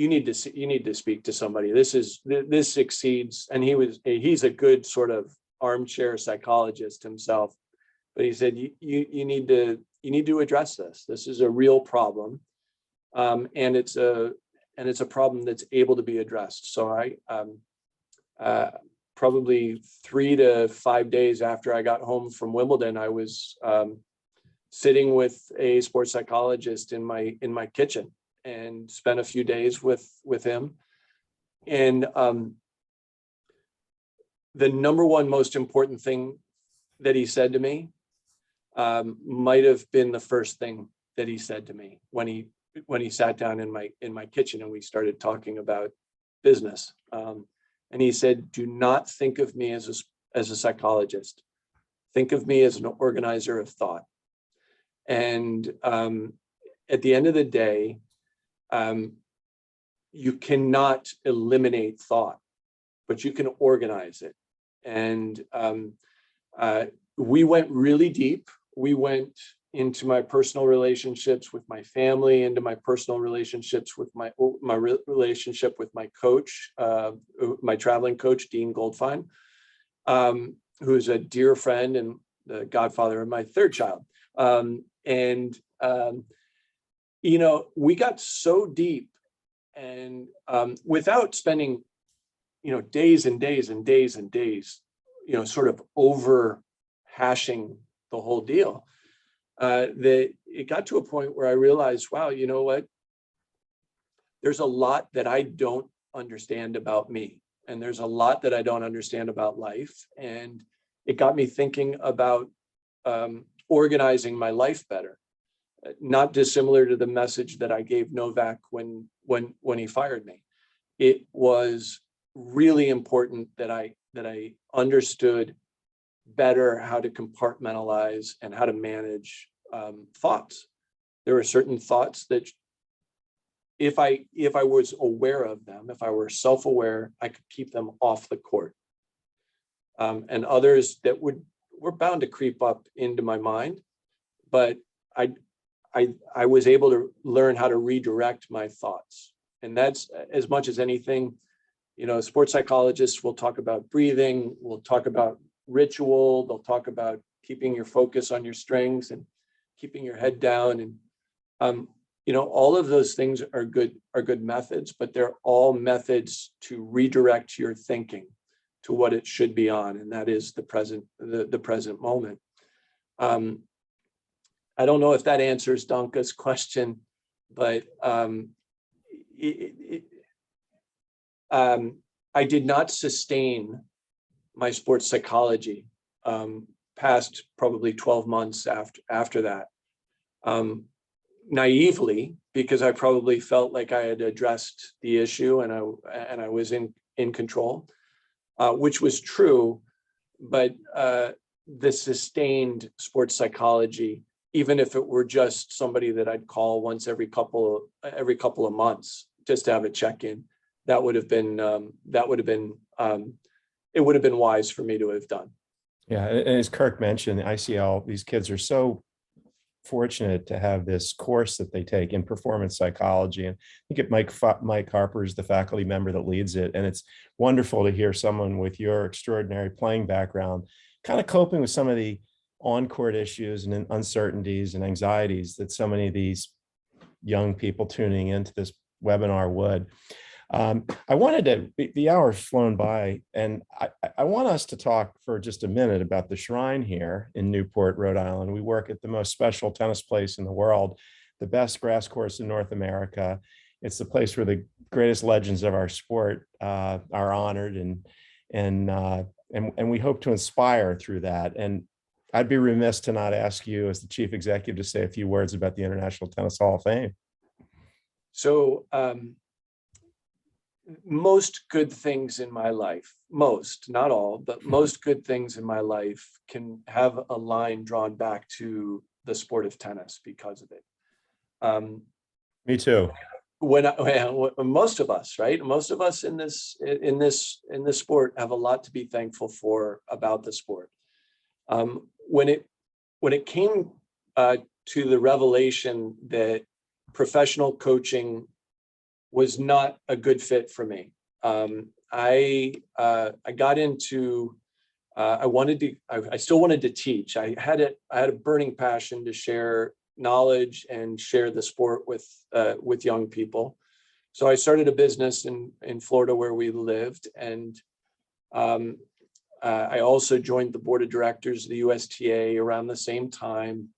need to speak to somebody. This exceeds, and he's a good sort of armchair psychologist himself, but he said you need to address this. This is a real problem, and it's a problem that's able to be addressed. So I probably 3 to 5 days after I got home from Wimbledon, I was sitting with a sports psychologist in my kitchen and spent a few days with him. And the number one most important thing that he said to me might have been the first thing that he said to me when he sat down in my kitchen and we started talking about business. And he said, do not think of me as a psychologist. Think of me as an organizer of thought. And at the end of the day, you cannot eliminate thought, but you can organize it. And we went really deep. We went into my personal relationships with my family, into my personal relationships with my relationship with my coach, my traveling coach, Dean Goldfein, who's a dear friend and the godfather of my third child. We got so deep, and without spending, days and days and days and days, sort of over hashing the whole deal, that it got to a point where I realized, wow, you know what? There's a lot that I don't understand about me, and there's a lot that I don't understand about life. And it got me thinking about organizing my life better, not dissimilar to the message that I gave Novak when he fired me. It was really important that I understood better how to compartmentalize and how to manage thoughts. There were certain thoughts that if I was aware of them, if I were self-aware, I could keep them off the court. And others that were bound to creep up into my mind, but I was able to learn how to redirect my thoughts. And that's, as much as anything, sports psychologists will talk about breathing, we'll talk about ritual, they'll talk about keeping your focus on your strings and keeping your head down. And all of those things are good methods, but they're all methods to redirect your thinking to what it should be on, and that is the present moment. I don't know if that answers Danka's question, but I did not sustain my sports psychology past probably 12 months after that. Naively, because I probably felt like I had addressed the issue and I was in control, which was true, but the sustained sports psychology, even if it were just somebody that I'd call once every couple of months just to have a check-in, it would have been wise for me to have done. Yeah, and as Kirk mentioned, the ICL, these kids are so fortunate to have this course that they take in performance psychology. And I think Mike Harper is the faculty member that leads it. And it's wonderful to hear someone with your extraordinary playing background kind of coping with some of the on-court issues and uncertainties and anxieties that so many of these young people tuning into this webinar would. I wanted to, the hour's flown by, and I want us to talk for just a minute about the Shrine here in Newport, Rhode Island. We work at the most special tennis place in the world, the best grass course in North America. It's the place where the greatest legends of our sport are honored, and we hope to inspire through that. And I'd be remiss to not ask you, as the chief executive, to say a few words about the International Tennis Hall of Fame. So most good things in my life, most, not all, but most good things in my life can have a line drawn back to the sport of tennis because of it. Me too. Most of us, right? Most of us in this sport have a lot to be thankful for about the sport. When it came to the revelation that professional coaching was not a good fit for me, I got into. I still wanted to teach. I had a burning passion to share knowledge and share the sport with young people. So I started a business in Florida where we lived, and I also joined the board of directors of the USTA around the same time.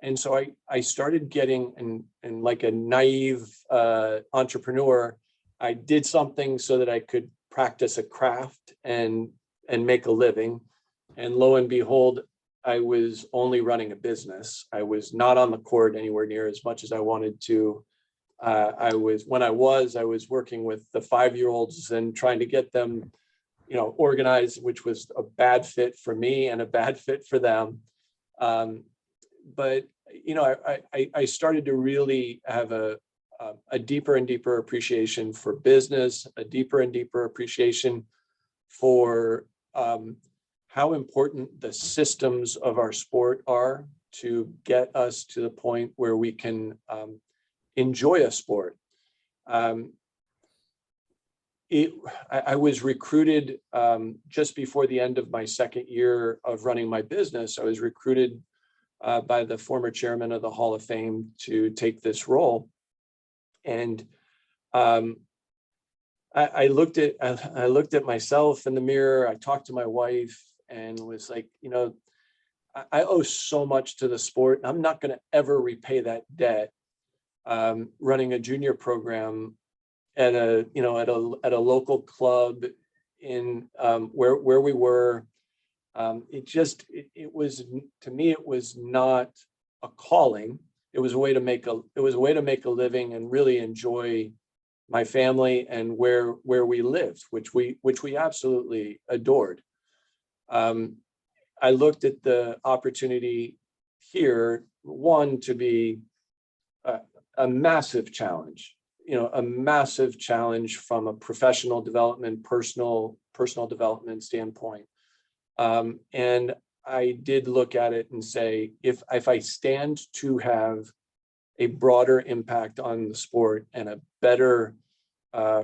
And so I started getting, and like a naive entrepreneur, I did something so that I could practice a craft and make a living. And lo and behold, I was only running a business. I was not on the court anywhere near as much as I wanted to. I was working with the 5-year-olds and trying to get them, organized, which was a bad fit for me and a bad fit for them. But I started to really have a deeper and deeper appreciation for business, a deeper and deeper appreciation for how important the systems of our sport are to get us to the point where we can enjoy a sport. I was recruited just before the end of my second year of running my business. I was recruited by the former chairman of the Hall of Fame to take this role. And I looked at myself in the mirror. I talked to my wife and was like, I owe so much to the sport. I'm not going to ever repay that debt. Running a junior program at a local club in where we were. It was, to me, it was not a calling. It was a way to make a living and really enjoy my family and where we lived, which we absolutely adored. I looked at the opportunity here, one, to be a massive challenge, a massive challenge from a professional development, personal development standpoint. And I did look at it and say, if I stand to have a broader impact on the sport and a better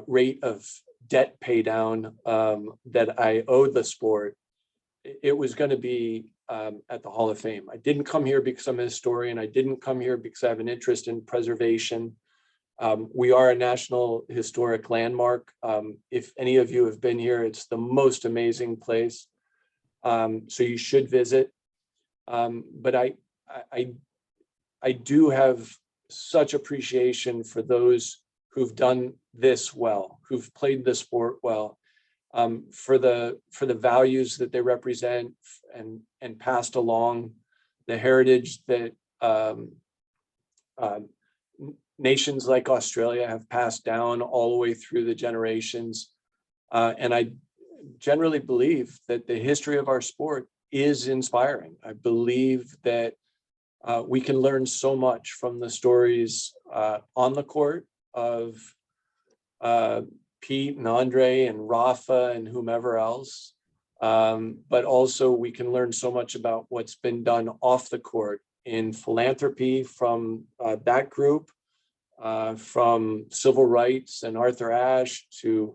rate of debt pay down that I owe the sport, it was going to be at the Hall of Fame. I didn't come here because I'm a historian. I didn't come here because I have an interest in preservation. We are a National Historic Landmark. If any of you have been here, it's the most amazing place. So you should visit. But I do have such appreciation for those who've done this well, who've played the sport well, for the values that they represent and passed along, the heritage that nations like Australia have passed down all the way through the generations. And I generally believe that the history of our sport is inspiring. I believe that we can learn so much from the stories on the court of Pete and Andre and Rafa and whomever else. But also we can learn so much about what's been done off the court in philanthropy from that group, from civil rights and Arthur Ashe to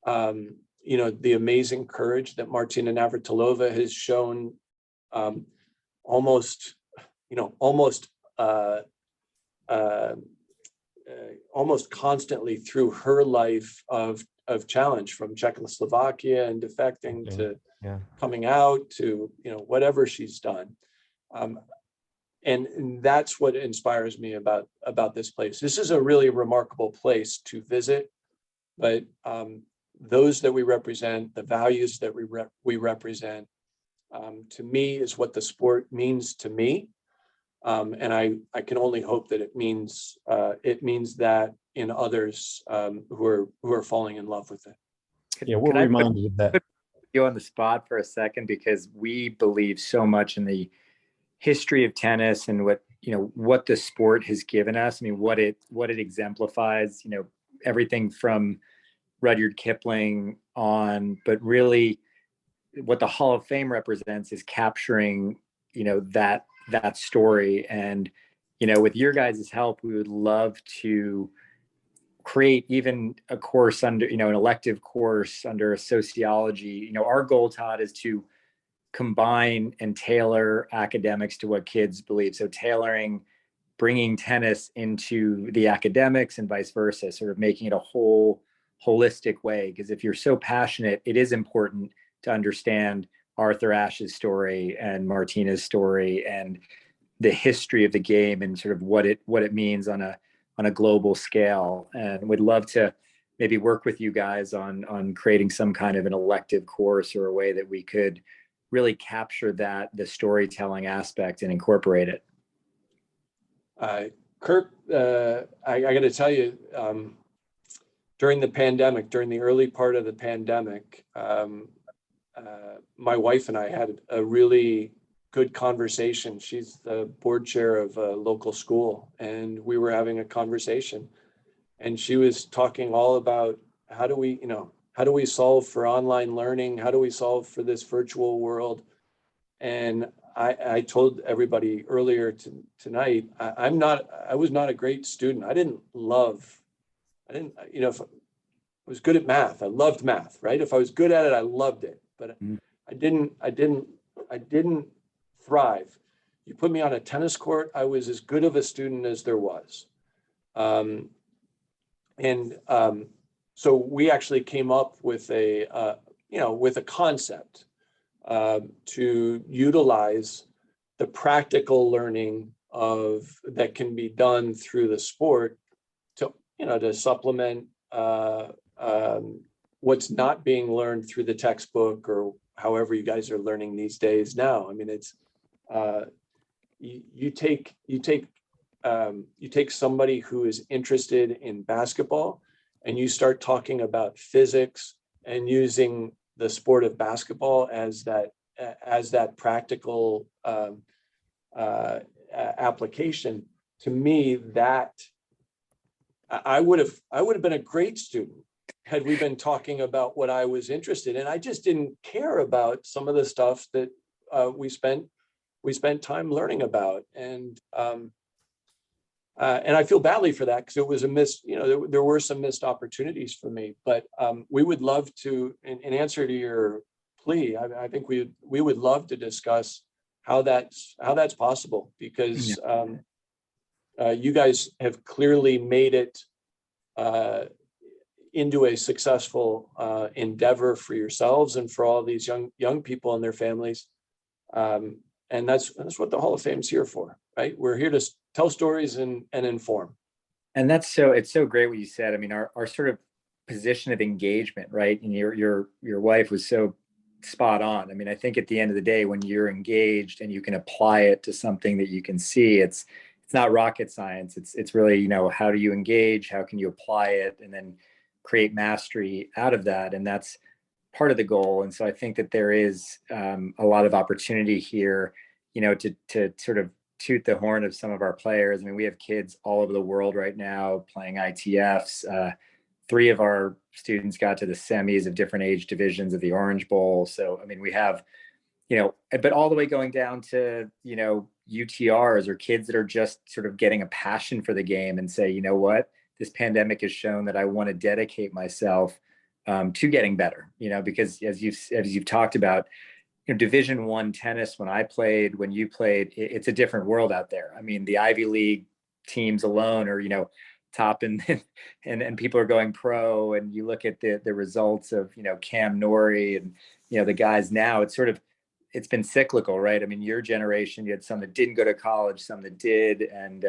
the amazing courage that Martina Navratilova has shown, almost constantly through her life of challenge, from Czechoslovakia and defecting to coming out to whatever she's done. And that's what inspires me about this place. This is a really remarkable place to visit, but those that we represent, the values that we represent, to me is what the sport means to me. And I can only hope that it means that in others who are falling in love with it. Yeah, we're Can I put reminded of that. you on the spot for a second, because we believe so much in the history of tennis and what the sport has given us. I mean, what it exemplifies, everything from Rudyard Kipling on, but really what the Hall of Fame represents is capturing, that story. And, with your guys' help, we would love to create even a course under, an elective course under sociology. Our goal, Todd, is to combine and tailor academics to what kids believe. So tailoring, bringing tennis into the academics and vice versa, sort of making it a holistic way. Because if you're so passionate, it is important to understand Arthur Ashe's story and Martina's story and the history of the game and sort of what it means on a global scale. And we'd love to maybe work with you guys on creating some kind of an elective course or a way that we could really capture the storytelling aspect and incorporate it. Kurt, I got to tell you, during the early part of the pandemic, my wife and I had a really good conversation. She's the board chair of a local school, and we were having a conversation, and she was talking all about how do we solve for online learning? How do we solve for this virtual world? And I told everybody earlier tonight, I was not a great student. If I was good at math, I loved math, right? If I was good at it, I loved it, but I didn't thrive. You put me on a tennis court, I was as good of a student as there was. So we actually came up with a concept to utilize the practical learning that can be done through the sport to supplement what's not being learned through the textbook or however you guys are learning these days now. I mean, it's you take somebody who is interested in basketball and you start talking about physics and using the sport of basketball as that practical application. To me, that I would have been a great student had we been talking about what I was interested in. I just didn't care about some of the stuff that we spent time learning about, and I feel badly for that because it was there were some missed opportunities for me. But we would love to, in answer to your plea, I think we would love to discuss how that's possible, because you guys have clearly made it into a successful endeavor for yourselves and for all these young people and their families. And that's what the Hall of Fame is here for, right? We're here to tell stories and inform. And it's so great what you said. I mean, our sort of position of engagement, right? And your wife was so spot on. I mean, I think at the end of the day, when you're engaged and you can apply it to something that you can see, it's not rocket science. It's really, how do you engage? How can you apply it? And then create mastery out of that. And that's part of the goal. And so I think that there is a lot of opportunity here, to sort of toot the horn of some of our players. I mean, we have kids all over the world right now playing ITFs. 3 of our students got to the semis of different age divisions of the Orange Bowl. So, I mean, we have, but all the way going down to, UTRs or kids that are just sort of getting a passion for the game and say, you know what, this pandemic has shown that I want to dedicate myself to getting better, because as you've talked about, Division I tennis, when you played, it's a different world out there. I mean, the Ivy League teams alone are, top and people are going pro, and you look at the results of, Cam Norrie and, the guys now, it's been cyclical, right? I mean, your generation, you had some that didn't go to college, some that did. And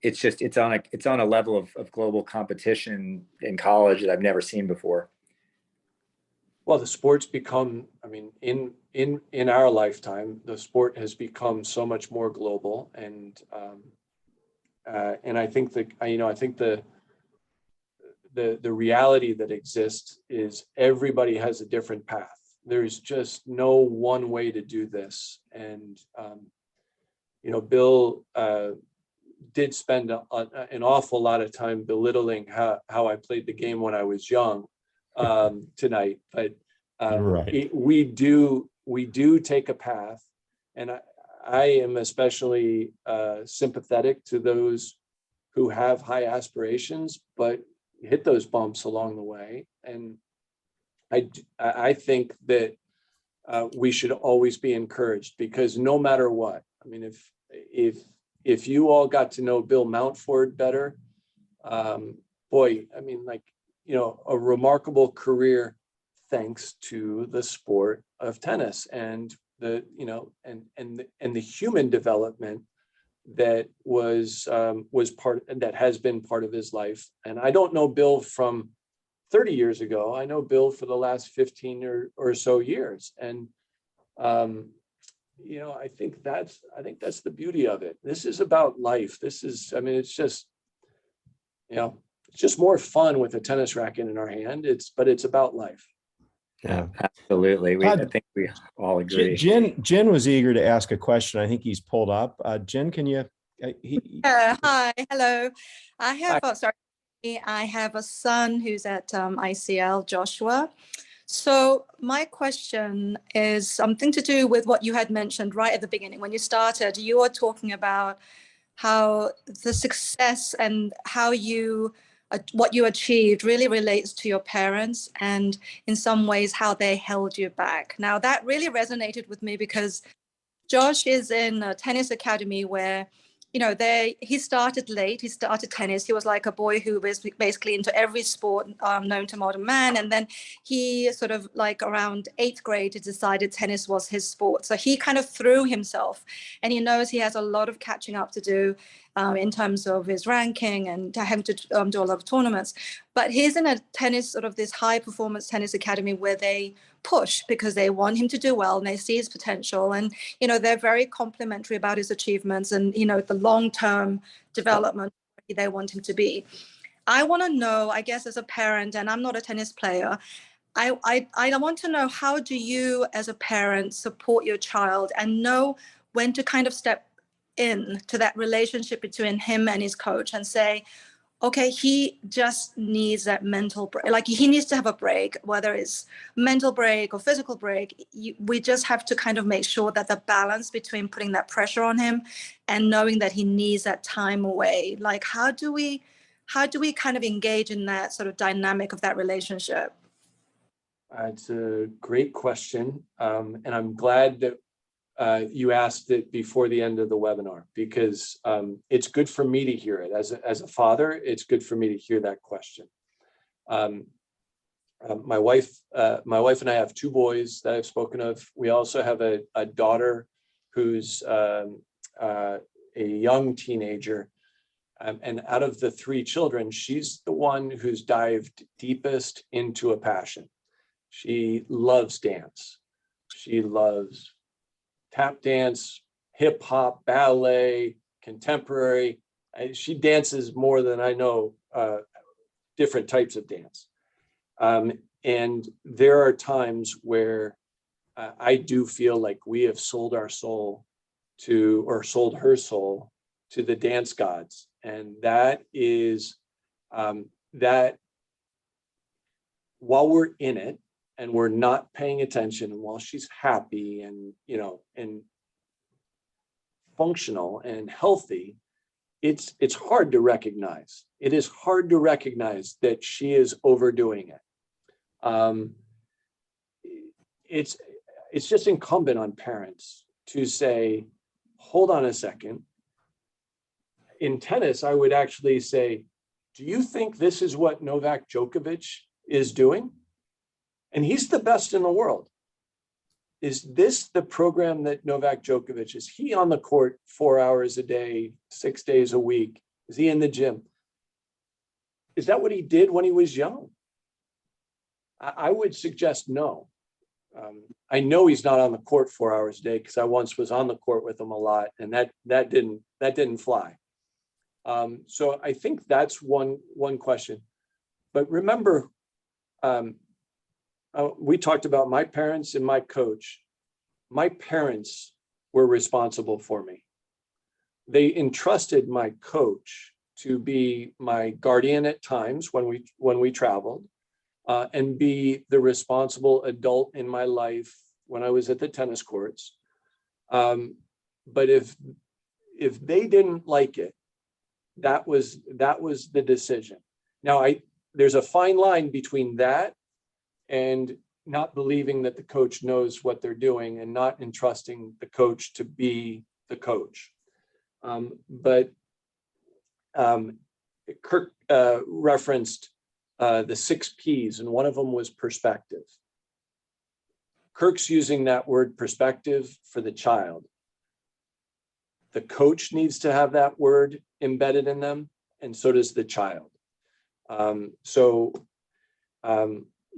it's on a level of global competition in college that I've never seen before. Well, the sport's become, I mean, in our lifetime, the sport has become so much more global, and I think that, I think the reality that exists is everybody has a different path. There's just no one way to do this. And, Bill did spend an awful lot of time belittling how I played the game when I was young tonight. But Right. we do take a path. And I am especially sympathetic to those who have high aspirations, but hit those bumps along the way. And I think that we should always be encouraged, because no matter what, I mean, if you all got to know Bill Mountford better, boy, I mean, like, a remarkable career thanks to the sport of tennis, and the human development that has been part of his life. And I don't know Bill from 30 years ago. I know Bill for the last 15 or so years. And I think that's the beauty of it. This is about life. I mean, it's just more fun with a tennis racket in our hand. But it's about life. Yeah. Absolutely. I Todd, think we all agree. Jen was eager to ask a question. I think he's pulled up. Jen, can you? Hi, hello. I have Hi. sorry, I have a son who's at ICL, Joshua. So my question is something to do with what you had mentioned right at the beginning. When you started, you were talking about how the success and what you achieved really relates to your parents, and in some ways how they held you back. Now that really resonated with me, because Josh is in a tennis academy where, he started late. He started tennis. He was like a boy who was basically into every sport known to modern man. And then he sort of, like, around 8th grade, he decided tennis was his sport. So he kind of threw himself, and he knows he has a lot of catching up to do in terms of his ranking and having to do a lot of tournaments. But he's in a tennis, sort of this high performance tennis academy where they push because they want him to do well and they see his potential. And, they're very complimentary about his achievements and, the long-term development they want him to be. I want to know, I guess, as a parent, and I'm not a tennis player, I want to know, how do you as a parent support your child and know when to kind of step in to that relationship between him and his coach and say, okay, he just needs that mental break. Like, he needs to have a break, whether it's mental break or physical break. We just have to kind of make sure that the balance between putting that pressure on him and knowing that he needs that time away. Like, how do we kind of engage in that sort of dynamic of that relationship? It's a great question. And I'm glad that you asked it before the end of the webinar, because it's good for me to hear it as a father. It's good for me to hear that question. My wife and I have 2 boys that I've spoken of. We also have a daughter who's a young teenager. And out of the 3 children, she's the one who's dived deepest into a passion. She loves dance. She loves tap dance, hip hop, ballet, contemporary. She dances more than I know different types of dance. And there are times where I do feel like we have sold her soul to the dance gods. And that is that while we're in it, and we're not paying attention, and while she's happy and, and functional and healthy, it's hard to recognize. It is hard to recognize that she is overdoing it. It's just incumbent on parents to say, hold on a second. In tennis, I would actually say, do you think this is what Novak Djokovic is doing? And he's the best in the world. Is this the program that Novak Djokovic is? He on the court 4 hours a day, 6 days a week? Is he in the gym? Is that what he did when he was young? I would suggest no. I know he's not on the court 4 hours a day because I once was on the court with him a lot, and that didn't fly. So I think that's one question. But remember, we talked about my parents and my coach. My parents were responsible for me. They entrusted my coach to be my guardian at times when we traveled, and be the responsible adult in my life when I was at the tennis courts. But if they didn't like it, that was the decision. Now, there's a fine line between that and not believing that the coach knows what they're doing and not entrusting the coach to be the coach. But Kirk referenced the 6 P's, and one of them was perspective. Kirk's using that word perspective for the child. The coach needs to have that word embedded in them, and so does the child.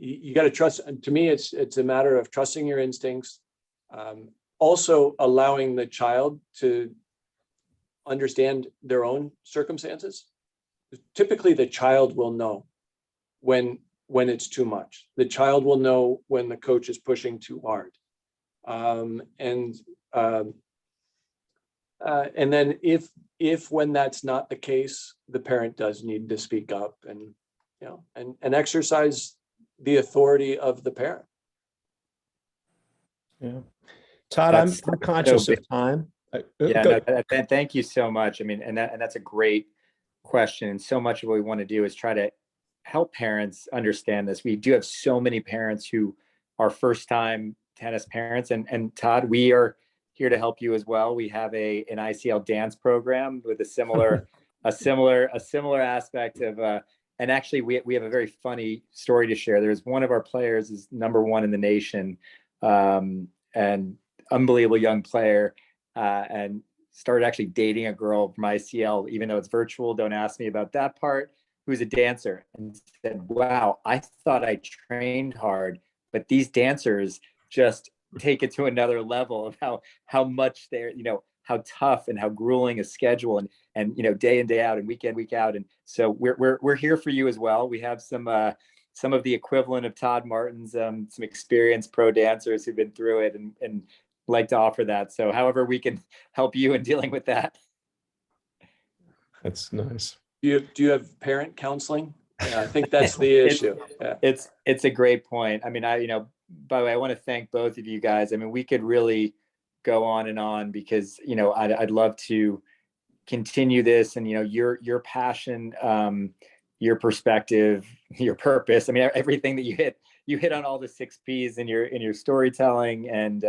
You got to trust. To me, it's a matter of trusting your instincts, also allowing the child to understand their own circumstances. Typically, the child will know when it's too much. The child will know when the coach is pushing too hard, and then if when that's not the case, the parent does need to speak up and and exercise the authority of the parent. Yeah. Todd, That's I'm conscious so of time. Yeah, Go. no, thank you so much. I mean, and that's a great question. And so much of what we want to do is try to help parents understand this. We do have so many parents who are first-time tennis parents, and Todd, we are here to help you as well. We have an ICL dance program with a similar aspect of. And actually, we have a very funny story to share. There's one of our players is #1 in the nation, and unbelievable young player, and started actually dating a girl from ICL, even though it's virtual. Don't ask me about that part. Who's a dancer, and said, "Wow, I thought I trained hard, but these dancers just take it to another level of how much they're how tough and how grueling a schedule and day in day out and week in week out." And so we're here for you as well. We have some of the equivalent of Todd Martin's some experienced pro dancers who've been through it and like to offer that. So however we can help you in dealing with that. That's nice. Do you have parent counseling? Yeah, I think that's the issue. Yeah. It's a great point. I mean, by the way, I want to thank both of you guys. I mean, we could really go on and on because I'd love to continue this, and your passion, your perspective, your purpose. I mean, everything that you hit on all the 6 P's in your storytelling, and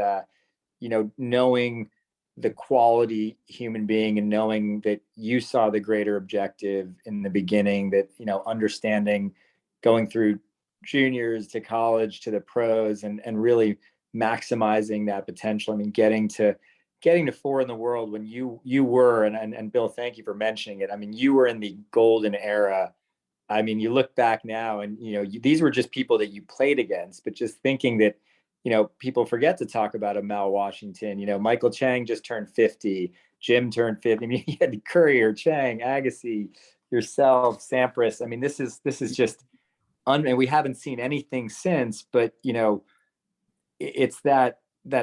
knowing the quality human being, and knowing that you saw the greater objective in the beginning, that understanding going through juniors to college to the pros, and really maximizing that potential. I mean, getting to 4 in the world when you were, and Bill, thank you for mentioning it. I mean, you were in the golden era. I mean, you look back now and, these were just people that you played against, but just thinking that, people forget to talk about a Mal Washington, Michael Chang just turned 50, Jim turned 50. I mean, you had Courier, Chang, Agassi, yourself, Sampras. I mean, this is just, and we haven't seen anything since, but, it's that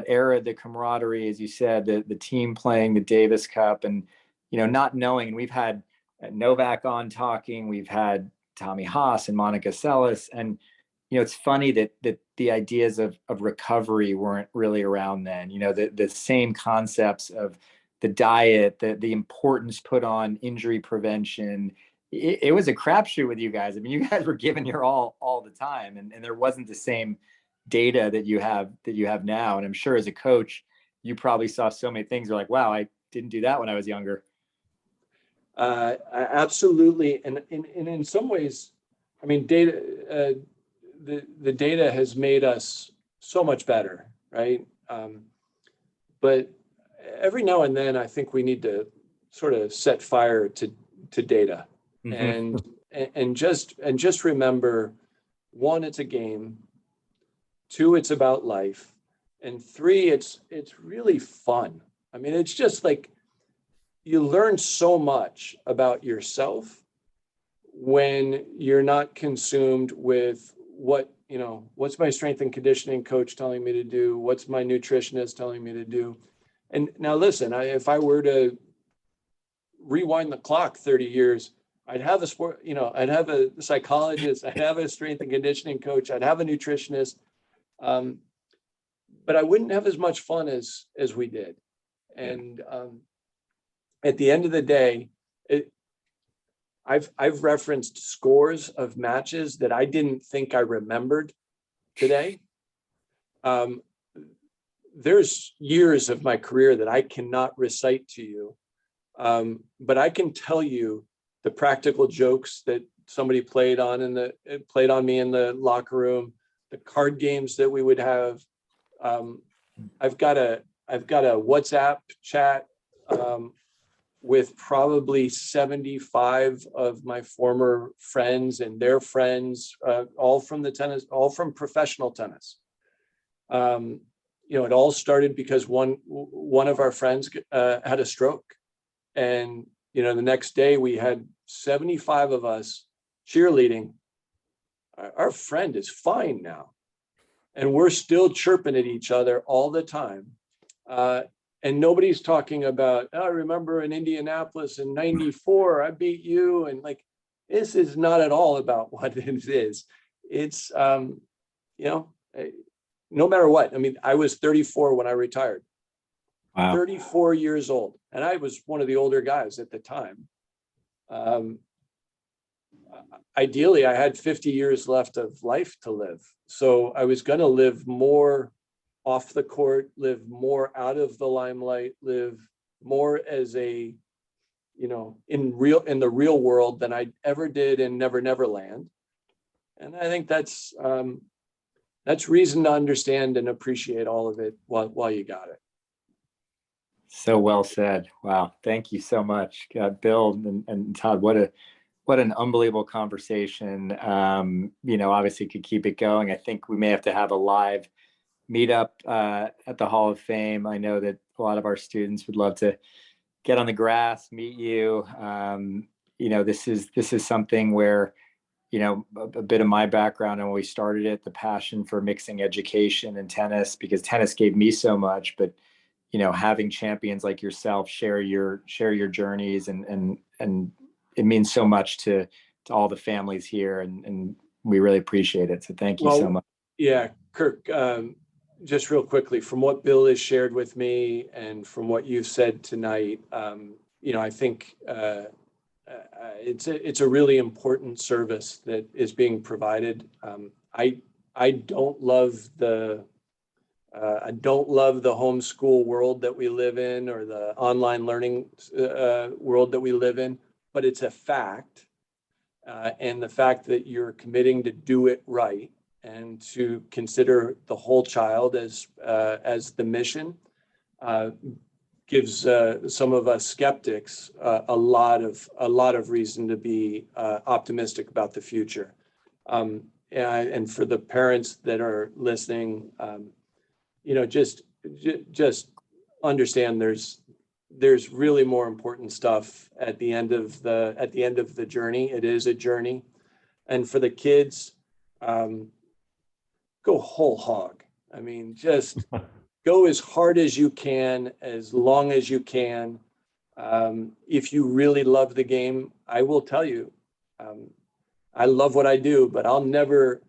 era, the camaraderie, as you said, the team playing the Davis Cup, and, not knowing, and we've had Novak on talking, we've had Tommy Haas and Monica Seles, and, it's funny that the ideas of recovery weren't really around then. The same concepts of the diet, the importance put on injury prevention. It was a crapshoot with you guys. I mean, you guys were giving your all the time, and there wasn't the same data that you have now. And I'm sure as a coach, you probably saw so many things. You're like, wow, I didn't do that when I was younger. Absolutely. And in some ways, I mean, data, the data has made us so much better, right? But every now and then, I think we need to sort of set fire to data, mm-hmm. and just remember one, it's a game. Two, it's about life. And three, it's really fun. I mean, it's just like you learn so much about yourself when you're not consumed with what's my strength and conditioning coach telling me to do? What's my nutritionist telling me to do? And now listen, if I were to rewind the clock 30 years, I'd have a sport, I'd have a psychologist, I'd have a strength and conditioning coach, I'd have a nutritionist. But I wouldn't have as much fun as we did. And at the end of the day, I've referenced scores of matches that I didn't think I remembered today. There's years of my career that I cannot recite to you, but I can tell you the practical jokes that somebody played on me in the locker room, the card games that we would have. I've got a WhatsApp chat with probably 75 of my former friends and their friends, all from professional tennis. It all started because one of our friends had a stroke, and the next day we had 75 of us cheerleading. Our friend is fine now, and we're still chirping at each other all the time. And nobody's talking about, I remember in Indianapolis in '94, I beat you. And like, this is not at all about what it is. It's, no matter what. I mean, I was 34 when I retired. Wow. 34 years old. And I was one of the older guys at the time. Ideally, I had 50 years left of life to live. So I was going to live more off the court, live more out of the limelight, live more as a, in the real world than I ever did in Never Never Land. And I think that's reason to understand and appreciate all of it while you got it. So well said. Wow. Thank you so much, Bill and Todd. What an unbelievable conversation. Obviously could keep it going. I think we may have to have a live meetup at the Hall of Fame. I know that a lot of our students would love to get on the grass, meet you. This is something where, a bit of my background and when we started it, the passion for mixing education and tennis, because tennis gave me so much, but having champions like yourself share your journeys and it means so much to all the families here, and we really appreciate it. So thank you so much. Yeah, Kirk, just real quickly, from what Bill has shared with me and from what you've said tonight, I think it's a really important service that is being provided. I don't love the homeschool world that we live in, or the online learning world that we live in, but it's a fact. And the fact that you're committing to do it right and to consider the whole child as the mission gives some of us skeptics a lot of reason to be optimistic about the future. And for the parents that are listening, just understand there's really more important stuff at the end of the journey. It is a journey. And for the kids, go whole hog. I mean, just go as hard as you can, as long as you can. If you really love the game, I will tell you, I love what I do, but I'll never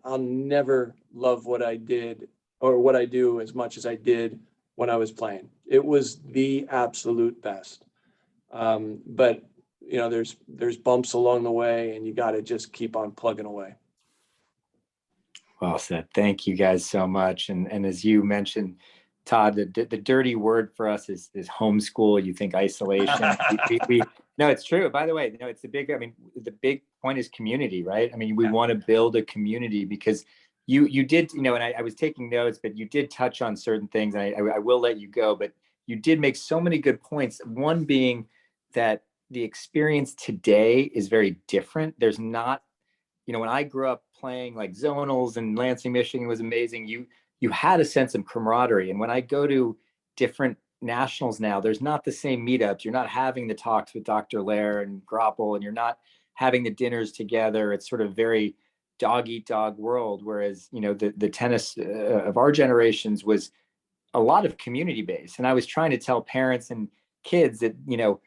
love what I did or what I do as much as I did when I was playing. It was the absolute best. But there's bumps along the way, and you got to just keep on plugging away. Well said. Thank you guys so much. And as you mentioned, Todd, the dirty word for us is homeschool. You think isolation. No, it's true. By the way, it's the big point is community, right? I mean, we want to build a community, because you did, and I was taking notes, but you did touch on certain things, and I will let you go, but you did make so many good points. One being that the experience today is very different. There's not, you know, when I grew up playing like zonals and Lansing, Michigan was amazing. You had a sense of camaraderie. And when I go to different nationals now, there's not the same meetups. You're not having the talks with Dr. Lair and Grapple, and you're not having the dinners together. It's sort of very dog eat dog world. Whereas, you know, the tennis of our generations was a lot of community based. And I was trying to tell parents and kids that, you know,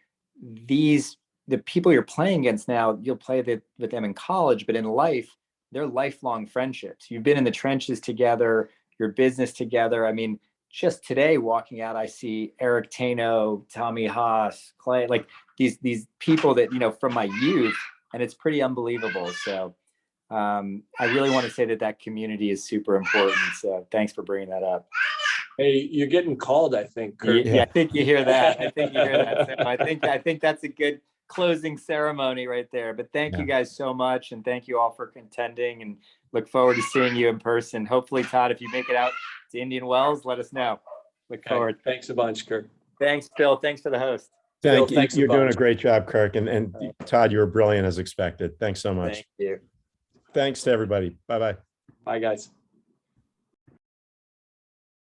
the people you're playing against now, you'll play with them in college, but in life, they're lifelong friendships. You've been in the trenches together, your business together. I mean, just today walking out, I see Eric Tano, Tommy Haas, Clay, like these people that, you know, from my youth, and it's pretty unbelievable. So I really want to say that community is super important. So thanks for bringing that up. Hey, you're getting called, I think, Kurt. Yeah, I think you hear that. I think you hear that. So I think that's a good closing ceremony right there. But thank you guys so much, and thank you all for contending, and look forward to seeing you in person. Hopefully, Todd, if you make it out to Indian Wells, let us know. Look forward. Thanks a bunch, Kurt. Thanks, Phil. Thanks for the host. Thank Phil, you. thanks a You're doing a bunch. great job, Kirk. And Todd, you were brilliant as expected. Thanks so much. Thank you. Thanks to everybody. Bye-bye. Bye, guys.